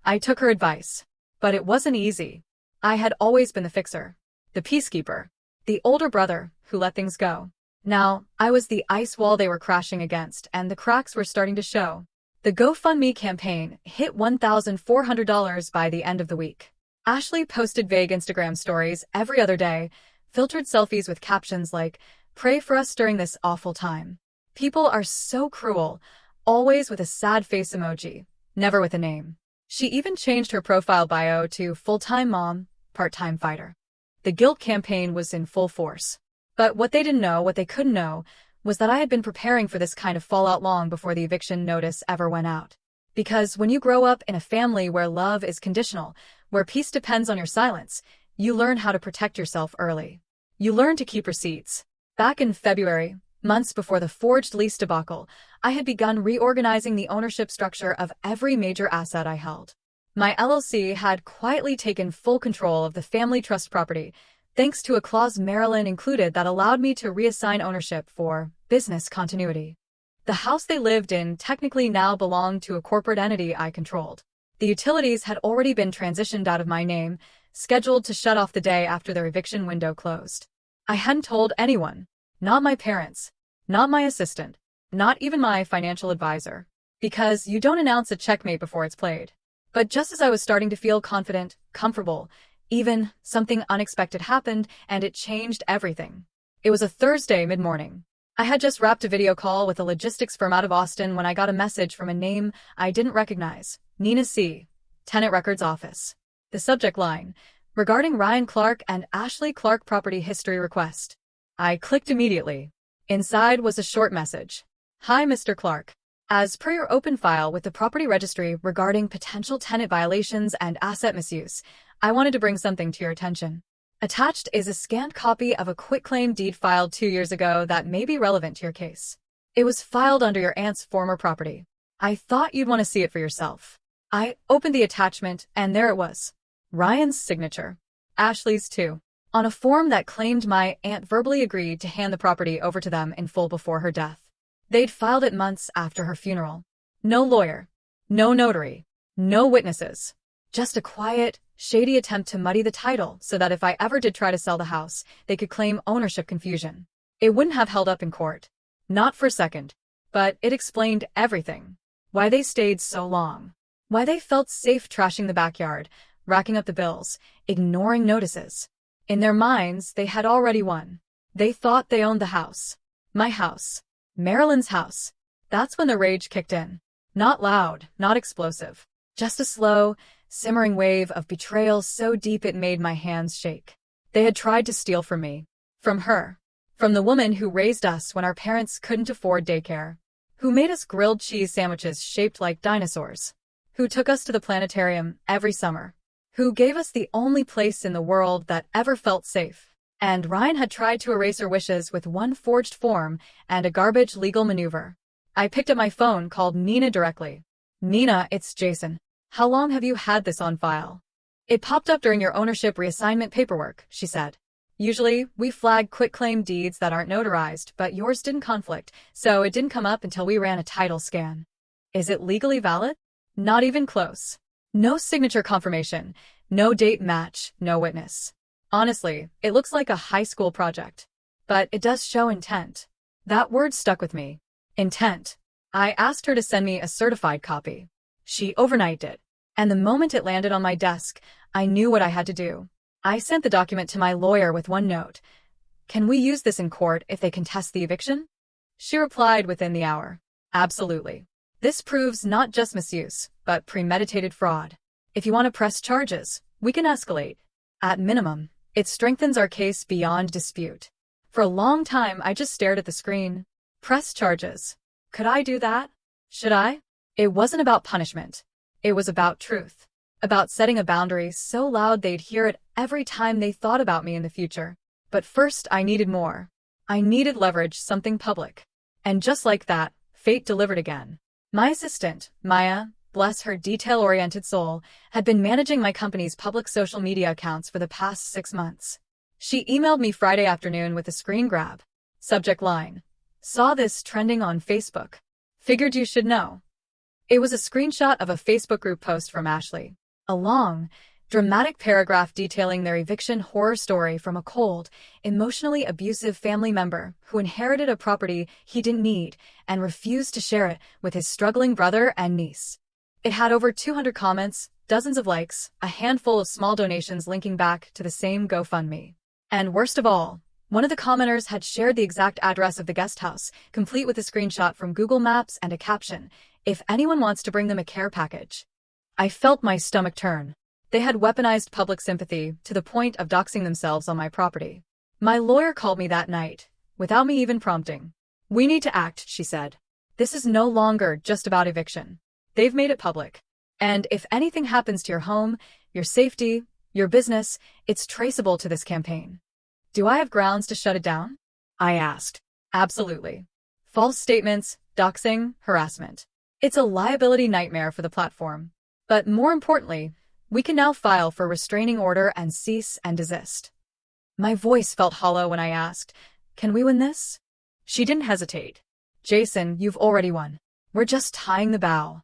I took her advice. But it wasn't easy. I had always been the fixer. The peacekeeper. The older brother who let things go. Now, I was the ice wall they were crashing against, and the cracks were starting to show. The GoFundMe campaign hit $1,400 by the end of the week. Ashley posted vague Instagram stories every other day, filtered selfies with captions like, "Pray for us during this awful time." People are so cruel, always with a sad face emoji, never with a name. She even changed her profile bio to full-time mom, part-time fighter. The guilt campaign was in full force. But what they didn't know, what they couldn't know, was that I had been preparing for this kind of fallout long before the eviction notice ever went out. Because when you grow up in a family where love is conditional, where peace depends on your silence, you learn how to protect yourself early. You learn to keep receipts. Back in February, months before the forged lease debacle, I had begun reorganizing the ownership structure of every major asset I held. My LLC had quietly taken full control of the family trust property, thanks to a clause Marilyn included that allowed me to reassign ownership for business continuity. The house they lived in technically now belonged to a corporate entity I controlled. The utilities had already been transitioned out of my name, scheduled to shut off the day after their eviction window closed. I hadn't told anyone, not my parents, not my assistant, not even my financial advisor, because you don't announce a checkmate before it's played. But just as I was starting to feel confident, comfortable, even something unexpected happened, and it changed everything. It was a Thursday mid-morning. I had just wrapped a video call with a logistics firm out of Austin when I got a message from a name I didn't recognize. Nina C., Tenant Records Office. The subject line, regarding Ryan Clark and Ashley Clark property history request. I clicked immediately. Inside was a short message. "Hi, Mr. Clark. As per your open file with the property registry regarding potential tenant violations and asset misuse, I wanted to bring something to your attention. Attached is a scanned copy of a quitclaim deed filed 2 years ago that may be relevant to your case. It was filed under your aunt's former property. I thought you'd want to see it for yourself." I opened the attachment, and there it was. Ryan's signature. Ashley's too. On a form that claimed my aunt verbally agreed to hand the property over to them in full before her death. They'd filed it months after her funeral. No lawyer. No notary. No witnesses. Just a quiet, shady attempt to muddy the title so that if I ever did try to sell the house, they could claim ownership confusion. It wouldn't have held up in court. Not for a second. But it explained everything. Why they stayed so long. Why they felt safe trashing the backyard, racking up the bills, ignoring notices. In their minds, they had already won. They thought they owned the house. My house. Marilyn's house. That's when the rage kicked in. Not loud, not explosive. Just a slow, simmering wave of betrayal so deep it made my hands shake. They had tried to steal from me. From her. From the woman who raised us when our parents couldn't afford daycare. Who made us grilled cheese sandwiches shaped like dinosaurs. Who took us to the planetarium every summer. Who gave us the only place in the world that ever felt safe. And Ryan had tried to erase her wishes with one forged form and a garbage legal maneuver. I picked up my phone, called Nina directly. Nina, it's Jason. How long have you had this on file? It popped up during your ownership reassignment paperwork, she said. Usually, we flag quitclaim deeds that aren't notarized, but yours didn't conflict, so it didn't come up until we ran a title scan. Is it legally valid? Not even close. No signature confirmation, no date match, no witness. Honestly, it looks like a high school project. But it does show intent. That word stuck with me. Intent. I asked her to send me a certified copy. She overnighted it. And the moment it landed on my desk, I knew what I had to do. I sent the document to my lawyer with one note. Can we use this in court if they contest the eviction? She replied within the hour. Absolutely. This proves not just misuse, but premeditated fraud. If you want to press charges, we can escalate. At minimum, it strengthens our case beyond dispute. For a long time, I just stared at the screen. Press charges. Could I do that? Should I? It wasn't about punishment. It was about truth. About setting a boundary so loud they'd hear it every time they thought about me in the future. But first, I needed more. I needed leverage, something public. And just like that, fate delivered again. My assistant, Maya, bless her detail-oriented soul, had been managing my company's public social media accounts for the past 6 months. She emailed me Friday afternoon with a screen grab. Subject line. Saw this trending on Facebook. Figured you should know. It was a screenshot of a Facebook group post from Ashley. A long, dramatic paragraph detailing their eviction horror story from a cold, emotionally abusive family member who inherited a property he didn't need and refused to share it with his struggling brother and niece. It had over 200 comments, dozens of likes, a handful of small donations linking back to the same GoFundMe. And worst of all, one of the commenters had shared the exact address of the guest house, complete with a screenshot from Google Maps and a caption, "If anyone wants to bring them a care package." I felt my stomach turn. They had weaponized public sympathy to the point of doxing themselves on my property. My lawyer called me that night, without me even prompting. "We need to act," she said. "This is no longer just about eviction. They've made it public. And if anything happens to your home, your safety, your business, it's traceable to this campaign." Do I have grounds to shut it down? I asked. Absolutely. False statements, doxing, harassment. It's a liability nightmare for the platform. But more importantly, we can now file for restraining order and cease and desist. My voice felt hollow when I asked, "Can we win this?" She didn't hesitate. "Jason, you've already won. We're just tying the bow."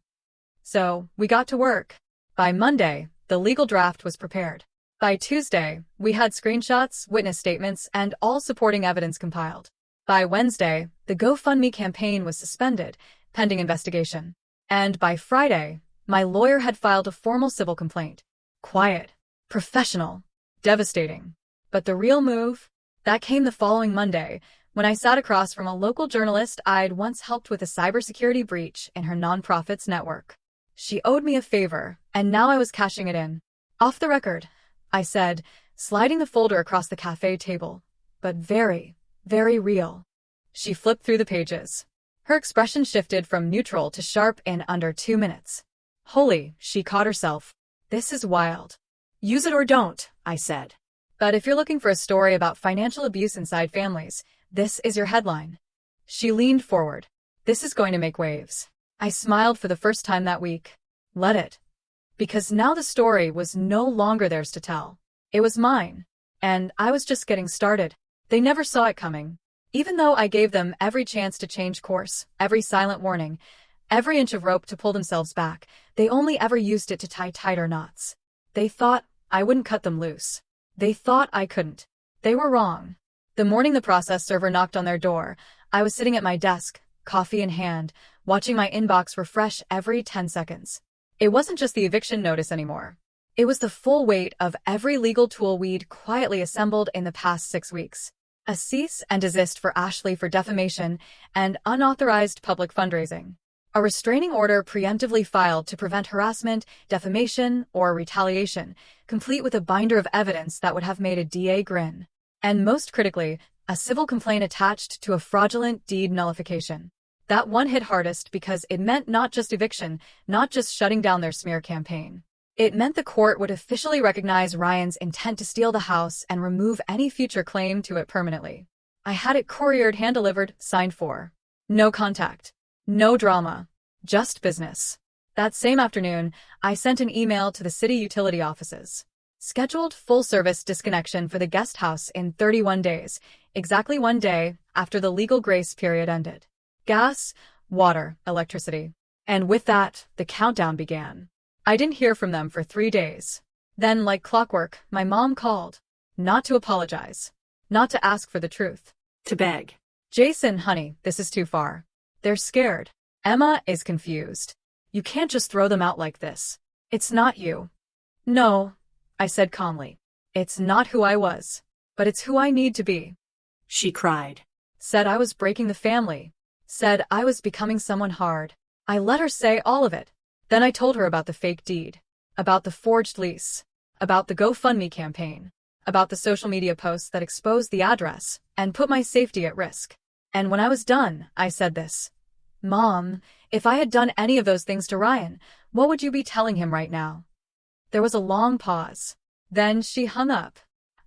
So, we got to work. By Monday, the legal draft was prepared. By Tuesday, we had screenshots, witness statements, and all supporting evidence compiled. By Wednesday, the GoFundMe campaign was suspended, pending investigation. And by Friday, my lawyer had filed a formal civil complaint. Quiet, professional, devastating. But the real move? That came the following Monday, when I sat across from a local journalist I'd once helped with a cybersecurity breach in her nonprofit's network. She owed me a favor, and now I was cashing it in. "Off the record," I said, sliding the folder across the cafe table. "But very, very real." She flipped through the pages. Her expression shifted from neutral to sharp in under 2 minutes. "Holy," she caught herself. "This is wild." "Use it or don't," I said. "But if you're looking for a story about financial abuse inside families, this is your headline." She leaned forward. "This is going to make waves." I smiled for the first time that week. Let it. Because now the story was no longer theirs to tell. It was mine. And I was just getting started. They never saw it coming. Even though I gave them every chance to change course, every silent warning, every inch of rope to pull themselves back, they only ever used it to tie tighter knots. They thought I wouldn't cut them loose. They thought I couldn't. They were wrong. The morning the process server knocked on their door, I was sitting at my desk, coffee in hand, watching my inbox refresh every 10 seconds. It wasn't just the eviction notice anymore. It was the full weight of every legal tool we'd quietly assembled in the past 6 weeks. A cease and desist for Ashley for defamation and unauthorized public fundraising. A restraining order preemptively filed to prevent harassment, defamation, or retaliation, complete with a binder of evidence that would have made a DA grin. And most critically, a civil complaint attached to a fraudulent deed nullification. That one hit hardest because it meant not just eviction, not just shutting down their smear campaign. It meant the court would officially recognize Ryan's intent to steal the house and remove any future claim to it permanently. I had it couriered, hand-delivered, signed for. No contact. No drama. Just business. That same afternoon, I sent an email to the city utility offices. Scheduled full-service disconnection for the guest house in 31 days, exactly 1 day after the legal grace period ended. Gas, water, electricity. And with that, the countdown began. I didn't hear from them for 3 days. Then, like clockwork, my mom called. Not to apologize. Not to ask for the truth. To beg. Jason, honey, this is too far. They're scared. Emma is confused. You can't just throw them out like this. It's not you. No, I said calmly. It's not who I was. But it's who I need to be. She cried. Said I was breaking the family. Said I was becoming someone hard. I let her say all of it. Then I told her about the fake deed. About the forged lease. About the GoFundMe campaign. About the social media posts that exposed the address and put my safety at risk. And when I was done, I said this. Mom, if I had done any of those things to Ryan, what would you be telling him right now? There was a long pause. Then she hung up.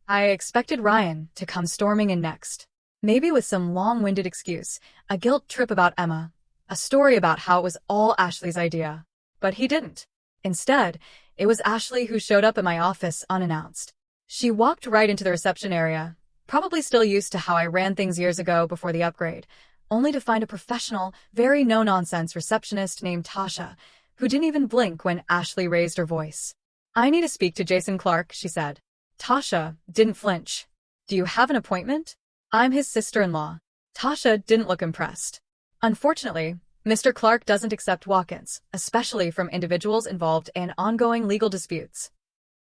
I expected Ryan to come storming in next. Maybe with some long-winded excuse, a guilt trip about Emma, a story about how it was all Ashley's idea. But he didn't. Instead, it was Ashley who showed up at my office unannounced. She walked right into the reception area, probably still used to how I ran things years ago before the upgrade, only to find a professional, very no-nonsense receptionist named Tasha, who didn't even blink when Ashley raised her voice. I need to speak to Jason Clark, she said. Tasha didn't flinch. Do you have an appointment? I'm his sister-in-law. Tasha didn't look impressed. Unfortunately, Mr. Clark doesn't accept walk-ins, especially from individuals involved in ongoing legal disputes.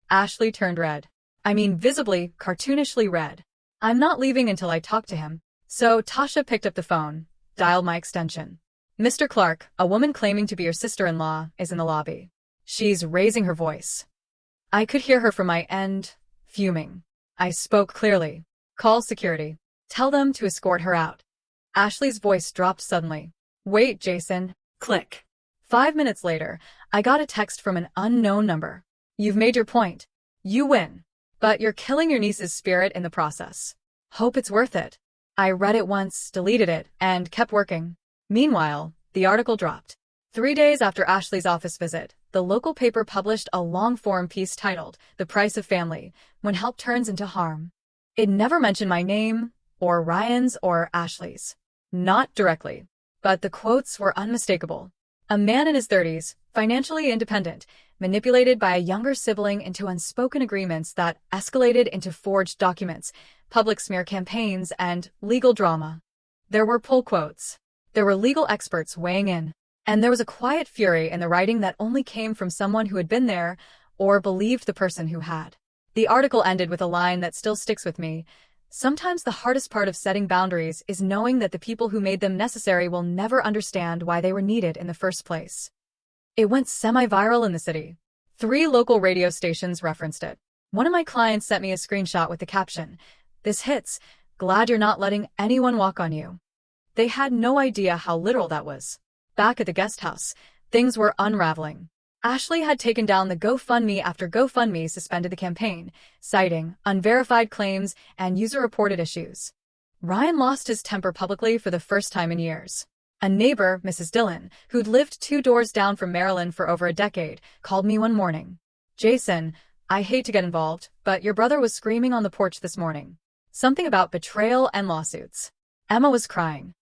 Ashley turned red. I mean visibly, cartoonishly red. I'm not leaving until I talk to him. So Tasha picked up the phone, dialed my extension. Mr. Clark, a woman claiming to be your sister-in-law, is in the lobby. She's raising her voice. I could hear her from my end, fuming. I spoke clearly. Call security. Tell them to escort her out. Ashley's voice dropped suddenly. Wait, Jason. Click. 5 minutes later, I got a text from an unknown number. You've made your point. You win. But you're killing your niece's spirit in the process. Hope it's worth it. I read it once, deleted it, and kept working. Meanwhile, the article dropped. 3 days after Ashley's office visit, the local paper published a long-form piece titled, "The Price of Family, When Help Turns into Harm." It never mentioned my name, or Ryan's, or Ashley's. Not directly. But the quotes were unmistakable. A man in his 30s, financially independent, manipulated by a younger sibling into unspoken agreements that escalated into forged documents, public smear campaigns, and legal drama. There were pull quotes. There were legal experts weighing in. And there was a quiet fury in the writing that only came from someone who had been there or believed the person who had. The article ended with a line that still sticks with me. Sometimes the hardest part of setting boundaries is knowing that the people who made them necessary will never understand why they were needed in the first place. It went semi-viral in the city. 3 local radio stations referenced it. One of my clients sent me a screenshot with the caption, "This hits. Glad you're not letting anyone walk on you." They had no idea how literal that was. Back at the guest house, things were unraveling. Ashley had taken down the GoFundMe after GoFundMe suspended the campaign, citing unverified claims and user-reported issues. Ryan lost his temper publicly for the first time in years. A neighbor, Mrs. Dillon, who'd lived 2 doors down from Marilyn for over a decade, called me one morning. "Jason, I hate to get involved, but your brother was screaming on the porch this morning. Something about betrayal and lawsuits." Emma was crying.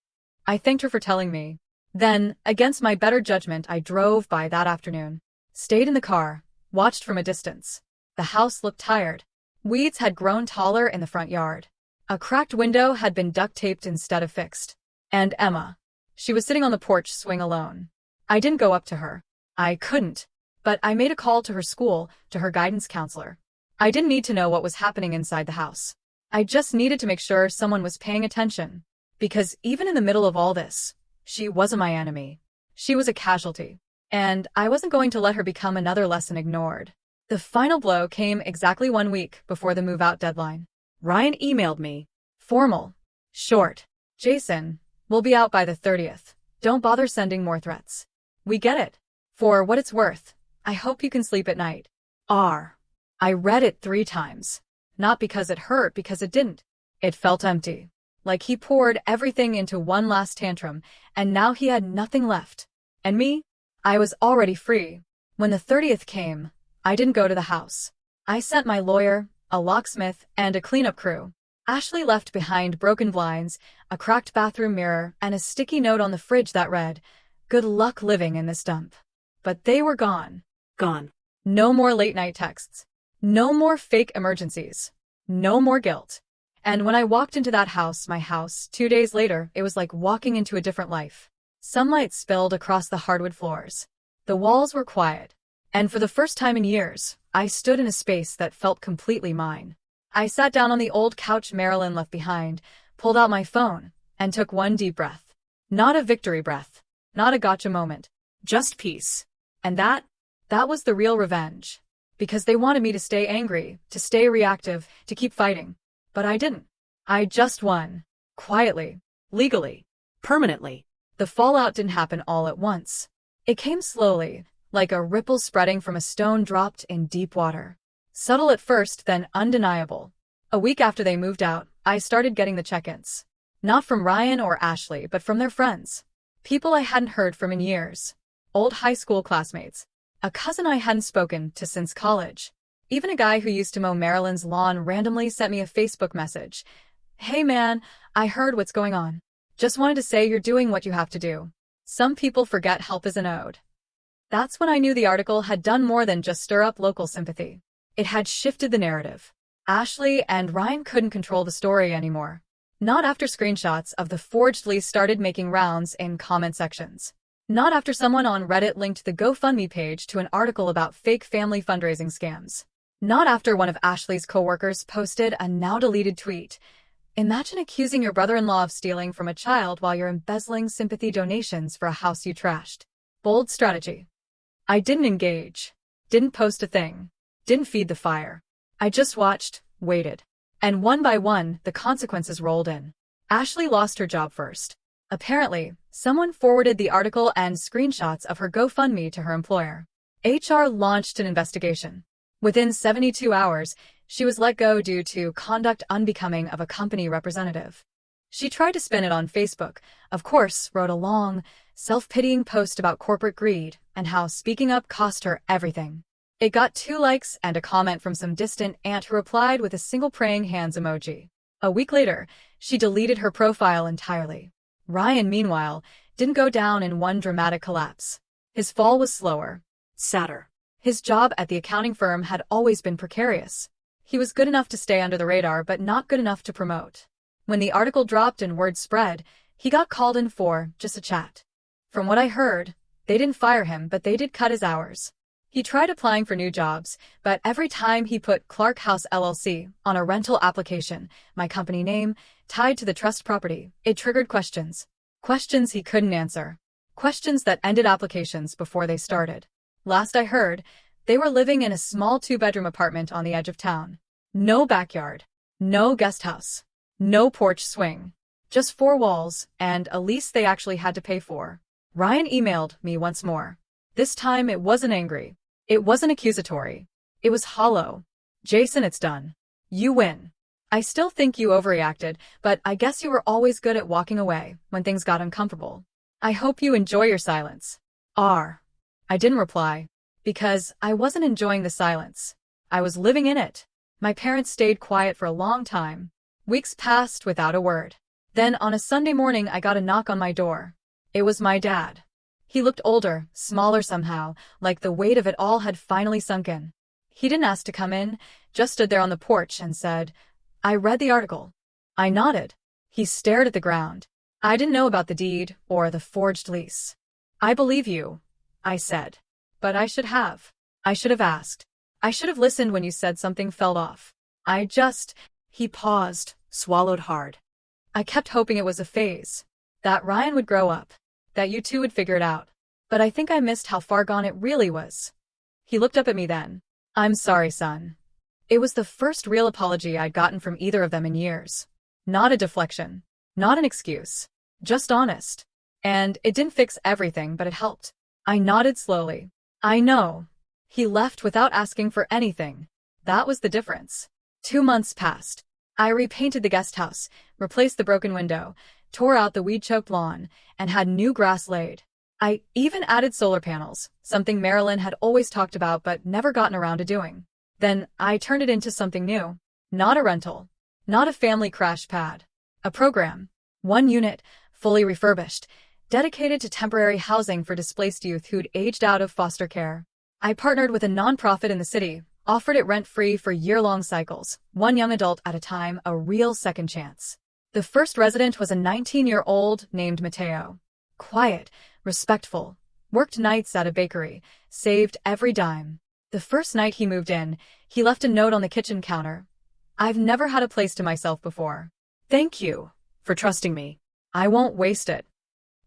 I thanked her for telling me. Then, against my better judgment, I drove by that afternoon. Stayed in the car, watched from a distance. The house looked tired. Weeds had grown taller in the front yard. A cracked window had been duct-taped instead of fixed. And Emma. She was sitting on the porch swing alone. I didn't go up to her. I couldn't. But I made a call to her school, to her guidance counselor. I didn't need to know what was happening inside the house. I just needed to make sure someone was paying attention. Because even in the middle of all this, she wasn't my enemy. She was a casualty. And I wasn't going to let her become another lesson ignored. The final blow came exactly 1 week before the move-out deadline. Ryan emailed me. Formal. Short. Jason, we'll be out by the 30th. Don't bother sending more threats. We get it. For what it's worth, I hope you can sleep at night. R. I read it 3 times. Not because it hurt, because it didn't. It felt empty. Like he poured everything into one last tantrum, and now he had nothing left. And me? I was already free. When the 30th came, I didn't go to the house. I sent my lawyer, a locksmith, and a cleanup crew. Ashley left behind broken blinds, a cracked bathroom mirror, and a sticky note on the fridge that read, "Good luck living in this dump." But they were gone. Gone. No more late-night texts. No more fake emergencies. No more guilt. And when I walked into that house, my house, 2 days later, it was like walking into a different life. Sunlight spilled across the hardwood floors. The walls were quiet. And for the first time in years, I stood in a space that felt completely mine. I sat down on the old couch Marilyn left behind, pulled out my phone, and took one deep breath. Not a victory breath. Not a gotcha moment. Just peace. And that was the real revenge. Because they wanted me to stay angry, to stay reactive, to keep fighting. But I didn't. I just won. Quietly. Legally. Permanently. The fallout didn't happen all at once. It came slowly, like a ripple spreading from a stone dropped in deep water. Subtle at first, then undeniable. A week after they moved out, I started getting the check-ins. Not from Ryan or Ashley, but from their friends. People I hadn't heard from in years. Old high school classmates. A cousin I hadn't spoken to since college. Even a guy who used to mow Marilyn's lawn randomly sent me a Facebook message. "Hey man, I heard what's going on. Just wanted to say you're doing what you have to do. Some people forget help isn't owed." That's when I knew the article had done more than just stir up local sympathy. It had shifted the narrative. Ashley and Ryan couldn't control the story anymore. Not after screenshots of the forged lease started making rounds in comment sections. Not after someone on Reddit linked the GoFundMe page to an article about fake family fundraising scams. Not after one of Ashley's coworkers posted a now-deleted tweet. "Imagine accusing your brother-in-law of stealing from a child while you're embezzling sympathy donations for a house you trashed." Bold strategy. I didn't engage. Didn't post a thing. Didn't feed the fire. I just watched, waited. And one by one, the consequences rolled in. Ashley lost her job first. Apparently, someone forwarded the article and screenshots of her GoFundMe to her employer. HR launched an investigation. Within 72 hours, she was let go due to conduct unbecoming of a company representative. She tried to spin it on Facebook, of course, wrote a long, self-pitying post about corporate greed and how speaking up cost her everything. It got 2 likes and a comment from some distant aunt who replied with a single praying hands emoji. A week later, she deleted her profile entirely. Ryan, meanwhile, didn't go down in one dramatic collapse. His fall was slower. Sadder. His job at the accounting firm had always been precarious. He was good enough to stay under the radar but not good enough to promote. When the article dropped and word spread, he got called in for just a chat. From what I heard, they didn't fire him, but they did cut his hours. He tried applying for new jobs, but every time he put Clark House LLC on a rental application, my company name, tied to the trust property, it triggered questions. Questions he couldn't answer. Questions that ended applications before they started. Last I heard, they were living in a small 2-bedroom apartment on the edge of town. No backyard. No guest house. No porch swing. Just 4 walls, and a lease they actually had to pay for. Ryan emailed me once more. This time it wasn't angry. It wasn't accusatory. It was hollow. "Jason, it's done. You win. I still think you overreacted, but I guess you were always good at walking away when things got uncomfortable. I hope you enjoy your silence. R." I didn't reply. Because I wasn't enjoying the silence. I was living in it. My parents stayed quiet for a long time. Weeks passed without a word. Then on a Sunday morning I got a knock on my door. It was my dad. He looked older, smaller somehow, like the weight of it all had finally sunk in. He didn't ask to come in, just stood there on the porch and said, "I read the article." I nodded. He stared at the ground. I didn't know about the deed or the forged lease. I believe you, I said. But I should have. I should have asked. I should have listened when you said something fell off. He paused, swallowed hard. I kept hoping it was a phase. That Ryan would grow up. That you two would figure it out. But I think I missed how far gone it really was. He looked up at me then. I'm sorry, son. It was the first real apology I'd gotten from either of them in years. Not a deflection. Not an excuse. Just honest. And it didn't fix everything, but it helped. I nodded slowly. I know. He left without asking for anything. That was the difference. 2 months passed. I repainted the guest house, replaced the broken window, tore out the weed-choked lawn, and had new grass laid. I even added solar panels, something Marilyn had always talked about but never gotten around to doing. Then I turned it into something new. Not a rental. Not a family crash pad. A program. 1 unit, fully refurbished, dedicated to temporary housing for displaced youth who'd aged out of foster care. I partnered with a nonprofit in the city, offered it rent-free for year-long cycles, 1 young adult at a time, a real second chance. The first resident was a 19-year-old named Mateo. Quiet, respectful, worked nights at a bakery, saved every dime. The first night he moved in, he left a note on the kitchen counter. I've never had a place to myself before. Thank you for trusting me. I won't waste it.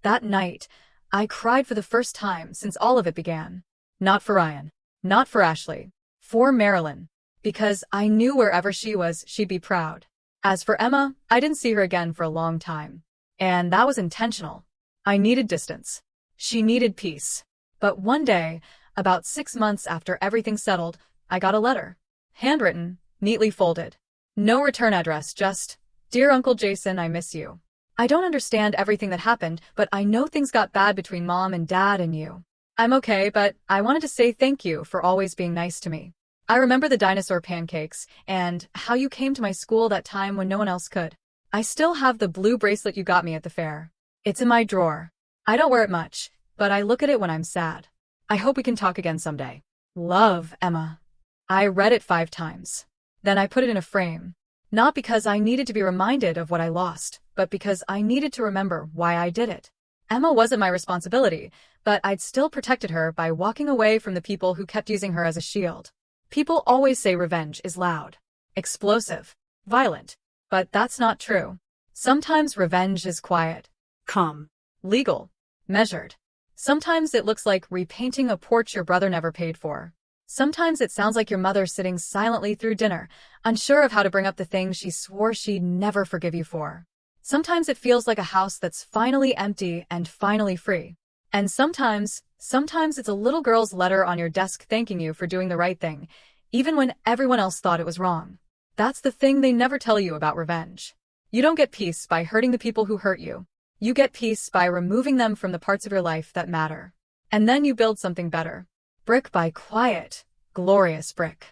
That night, I cried for the first time since all of it began. Not for Ryan. Not for Ashley. For Marilyn. Because I knew wherever she was, she'd be proud. As for Emma, I didn't see her again for a long time. And that was intentional. I needed distance. She needed peace. But one day, about 6 months after everything settled, I got a letter. Handwritten, neatly folded. No return address, just, Dear Uncle Jason, I miss you. I don't understand everything that happened, but I know things got bad between Mom and Dad and you. I'm okay, but I wanted to say thank you for always being nice to me. I remember the dinosaur pancakes, and how you came to my school that time when no one else could. I still have the blue bracelet you got me at the fair. It's in my drawer. I don't wear it much, but I look at it when I'm sad. I hope we can talk again someday. Love, Emma. I read it 5 times. Then I put it in a frame. Not because I needed to be reminded of what I lost, but because I needed to remember why I did it. Emma wasn't my responsibility, but I'd still protected her by walking away from the people who kept using her as a shield. People always say revenge is loud, explosive, violent, but that's not true. Sometimes revenge is quiet, Calm. legal, measured. Sometimes it looks like repainting a porch your brother never paid for. Sometimes it sounds like your mother sitting silently through dinner, unsure of how to bring up the things she swore she'd never forgive you for. Sometimes it feels like a house that's finally empty and finally free. And sometimes it's a little girl's letter on your desk thanking you for doing the right thing, even when everyone else thought it was wrong. That's the thing they never tell you about revenge. You don't get peace by hurting the people who hurt you. You get peace by removing them from the parts of your life that matter. And then you build something better. Brick by quiet, glorious brick.